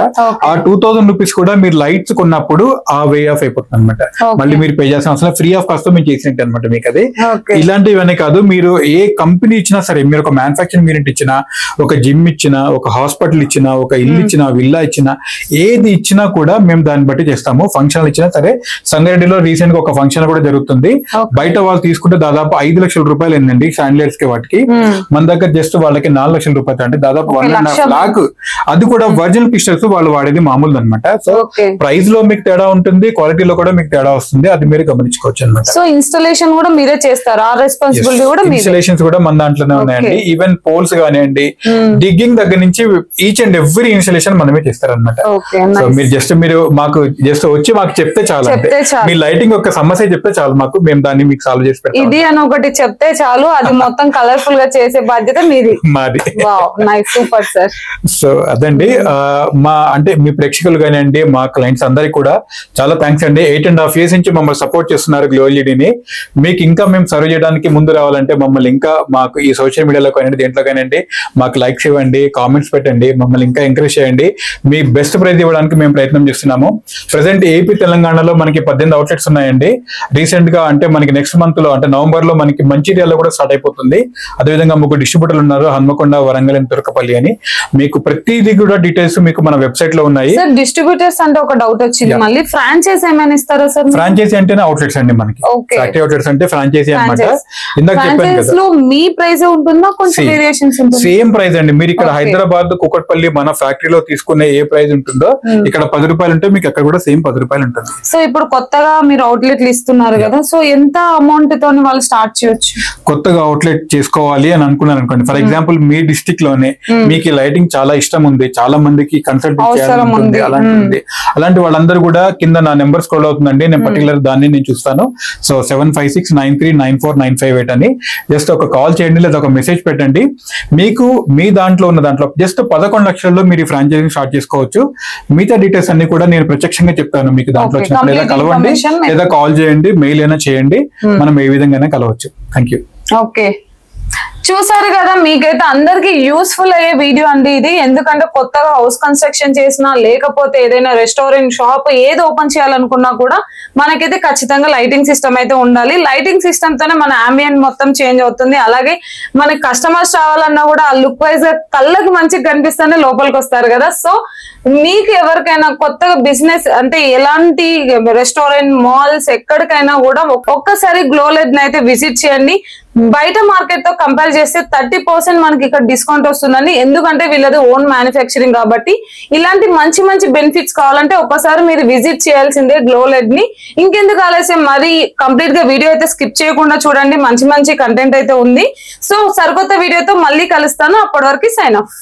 ఆ 2,000 రూపీస్ కూడా మీరు లైట్స్ కొన్నప్పుడు ఆ వే ఆఫ్ అయిపోతుంది అనమాట. మళ్ళీ మీరు పే చేసిన అవసరం, ఫ్రీ ఆఫ్ కాస్ట్ మేము చేసినట్టు అనమాట మీకు అది. ఇలాంటివన్నీ కాదు, మీరు ఏ కంపెనీ ఇచ్చినా సరే, మీరు ఒక మ్యానుఫాక్చరింగ్ యూనిట్ ఇచ్చినా, ఒక జిమ్ ఇచ్చినా, ఒక హాస్పిటల్ ఇచ్చినా, ఒక ఇల్లు ఇచ్చినా, విల్లా ఇచ్చినా, ఏది ఇచ్చినా కూడా మేము దాన్ని బట్టి చేస్తాము. ఫంక్షన్ ఇచ్చినా సరే, సంగారెడ్డిలో రీసెంట్ గా ఒక ఫంక్షన్ కూడా జరుగుతుంది. బయట వాళ్ళు తీసుకుంటే దాదాపు 5 లక్షల రూపాయలు ఏంటండి శాండిలైట్స్ కి వాటికి. మన దగ్గర జస్ట్ వాళ్ళకి 4 లక్షల రూపాయలు, అంటే దాదాపు 1.5 lakh. అది కూడా ఒరిజినల్ పిస్టల్స్ వాళ్ళు వాడేది మామూలు అనమాట. సో ప్రైస్ లో మీకు తేడా ఉంటుంది, క్వాలిటీలో కూడా మీకు తేడా వస్తుంది. అది మీరు గమనించుకోవచ్చు అనమాట. సో ఇన్స్టాలేషన్ కూడా మీరే చేస్తారు, ఆ రెస్పాన్సిబిలిటీ కూడా ఇన్స్టాలేషన్స్ కూడా మన దాంట్లోనే ఉన్నాయండి. ఈవెన్ పోల్స్ కానివ్వండి, డిగ్గింగ్ దగ్గర నుంచి ఈచ్ అండ్ ఎవ్రీ ఇన్స్టాలేషన్ మనమే చేస్తారనమాట. సో మీరు జస్ట్ మాకు జస్ట్ వచ్చి మాకు చెప్తే చాలు, అంటే మీ లైటింగ్ ఒక సమస్య చెప్తే చాలు మాకు, మేము దాన్ని మీకు సాల్వ్ చేసి పెడతాం. ఇది అని ఒకటి చెప్తే చాలు, అది మొత్తం కలర్ఫుల్ గా చేసే బాధ్యత మీది. మాది. Super sir. సో అదండి అంటే మీ ప్రేక్షకులు కానివ్వండి, మా క్లయింట్స్ అందరికి కూడా చాలా థ్యాంక్స్ అండి. 8.5 years నుంచి మమ్మల్ని సపోర్ట్ చేస్తున్నారు గ్లోలిడీని. మీకు ఇంకా మేము సర్వ్ చేయడానికి ముందు రావాలంటే మమ్మల్ని ఇంకా మాకు ఈ సోషల్ మీడియాలో కానివ్వండి, దేంట్లో కానివ్వండి మాకు లైక్స్ ఇవ్వండి, కామెంట్స్ పెట్టండి, మమ్మల్ని ఇంకా ఎంకరేజ్ చేయండి. మీ బెస్ట్ ప్రైజ్ ఇవ్వడానికి మేము ప్రయత్నం చేస్తున్నాము. ప్రెసెంట్ ఏపీ తెలంగాణలో మనకి 18 అవుట్లెట్స్ ఉన్నాయండి. రీసెంట్ గా అంటే మనకి నెక్స్ట్ మంత్ లో, అంటే నవంబర్ లో మనకి మంచిర్యాలలో కూడా స్టార్ట్ అయిపోతుంది. అదేవిధంగా 3 డిస్ట్రిబ్యూటర్లు ఉన్నారు, హన్మకొండ, వరంగల్, తుర్కపల్లి అని. మీకు ప్రతిదీ కూడా డీటెయిల్స్ మీకు మన వెబ్సైట్ లో ఉన్నాయి. డిస్ట్రిబ్యూటర్స్ అంటే ఒక డౌట్ వచ్చింది, మళ్ళీ ఫ్రాంచైజ్ ఏమైనా ఇస్తారా సార్? ఫ్రాంచైజీ అంటేనే అవుట్లెట్స్ అండి మనకి. ఫ్యాక్టరీ అవుట్లెట్స్ అంటే ఫ్రాంచైజీ అన్నమాట. ఇందాక చెప్పాను కదా, మీ ప్రైస్ ఉంటుందా, కొంచెం వేరియేషన్స్ ఉంటుందా? సేమ్ ప్రైస్ అండి. మీరు ఇక్కడ హైదరాబాద్ కుకట్పల్లి మన ఫ్యాక్టరీలో తీసుకునే ఏ ప్రైస్ ఉంటుందో ఇక్కడ 10 రూపాయలు ఉంటే మీకు అక్కడ కూడా సేమ్ 10 రూపాయలు ఉంటుంది. సో ఇప్పుడు కొత్తగా మీరు అవుట్లెట్లు ఇస్తున్నారు కదా, సో ఎంత అమౌంట్ తోని వాళ్ళు స్టార్ట్ చేయొచ్చు? కొత్తగా అవుట్లెట్ చేసుకోవాలి అని అనుకున్నారు అనుకోండి, ఫర్ ఎగ్జాంపుల్ మీ డిస్ట్రిక్ట్ లోనే మీకు లైటింగ్ చాలా ఇష్టం ఉంది, చాలా మందికి కన్సల్ట్ చేయాలనుకుంది, అలాంటి వాళ్ళందరూ కూడా కింద నా నెంబర్ స్క్రోల్ అవుతుందండి. నేను పర్టికులర్ దాన్ని నేను చూస్తాను. సో 7569394958 అని జస్ట్ ఒక కాల్ చేయండి, లేదా ఒక మెసేజ్ పెట్టండి. మీకు మీ దాంట్లో ఉన్న దాంట్లో జస్ట్ 11 లక్షల్లో మీరు ఈ ఫ్రాంచైజింగ్ స్టార్ట్ చేసుకోవచ్చు. మిగతా డీటెయిల్స్ అన్ని కూడా నేను ప్రత్యక్షంగా చెప్తాను మీకు. దాంట్లో వచ్చినప్పుడు లేదా కలవండి, లేదా కాల్ చేయండి, మెయిల్ అయినా చేయండి, మనం ఏ విధంగా కలవచ్చు. Thank you. ఓకే, చూసారు కదా, మీకైతే అందరికి యూస్ఫుల్ అయ్యే వీడియో అండి ఇది. ఎందుకంటే కొత్తగా హౌస్ కన్స్ట్రక్షన్ చేసినా, లేకపోతే ఏదైనా రెస్టారెంట్, షాప్ ఏది ఓపెన్ చేయాలనుకున్నా కూడా మనకైతే ఖచ్చితంగా లైటింగ్ సిస్టమ్ అయితే ఉండాలి. లైటింగ్ సిస్టమ్ తోనే మన అంబియంట్ మొత్తం చేంజ్ అవుతుంది. అలాగే మనకి కస్టమర్స్ రావాలన్నా కూడా ఆ లుక్ వైజ్ కళ్ళకి మంచిగా కనిపిస్తేనే లోపలికి వస్తారు కదా. సో మీకు ఎవరికైనా కొత్తగా బిజినెస్ అంటే ఎలాంటి రెస్టారెంట్, మాల్స్ ఎక్కడికైనా కూడా ఒక్కసారి గ్లోలెడ్ అయితే విజిట్ చేయండి. బయట మార్కెట్ తో కంపేర్ చేస్తే 30% మనకి ఇక్కడ డిస్కౌంట్ వస్తుందండి. ఎందుకంటే వీళ్ళది ఓన్ మ్యానుఫ్యాక్చరింగ్ కాబట్టి. ఇలాంటి మంచి మంచి బెనిఫిట్స్ కావాలంటే ఒకసారి మీరు విజిట్ చేయాల్సిందే గ్లోలెడ్ ని. ఇంకెందుకు ఆలస్యం, మరి కంప్లీట్ గా వీడియో అయితే స్కిప్ చేయకుండా చూడండి, మంచి మంచి కంటెంట్ అయితే ఉంది. సో సరికొత్త వీడియోతో మళ్ళీ కలుస్తాను, అప్పటి వరకు సైన్ ఆఫ్.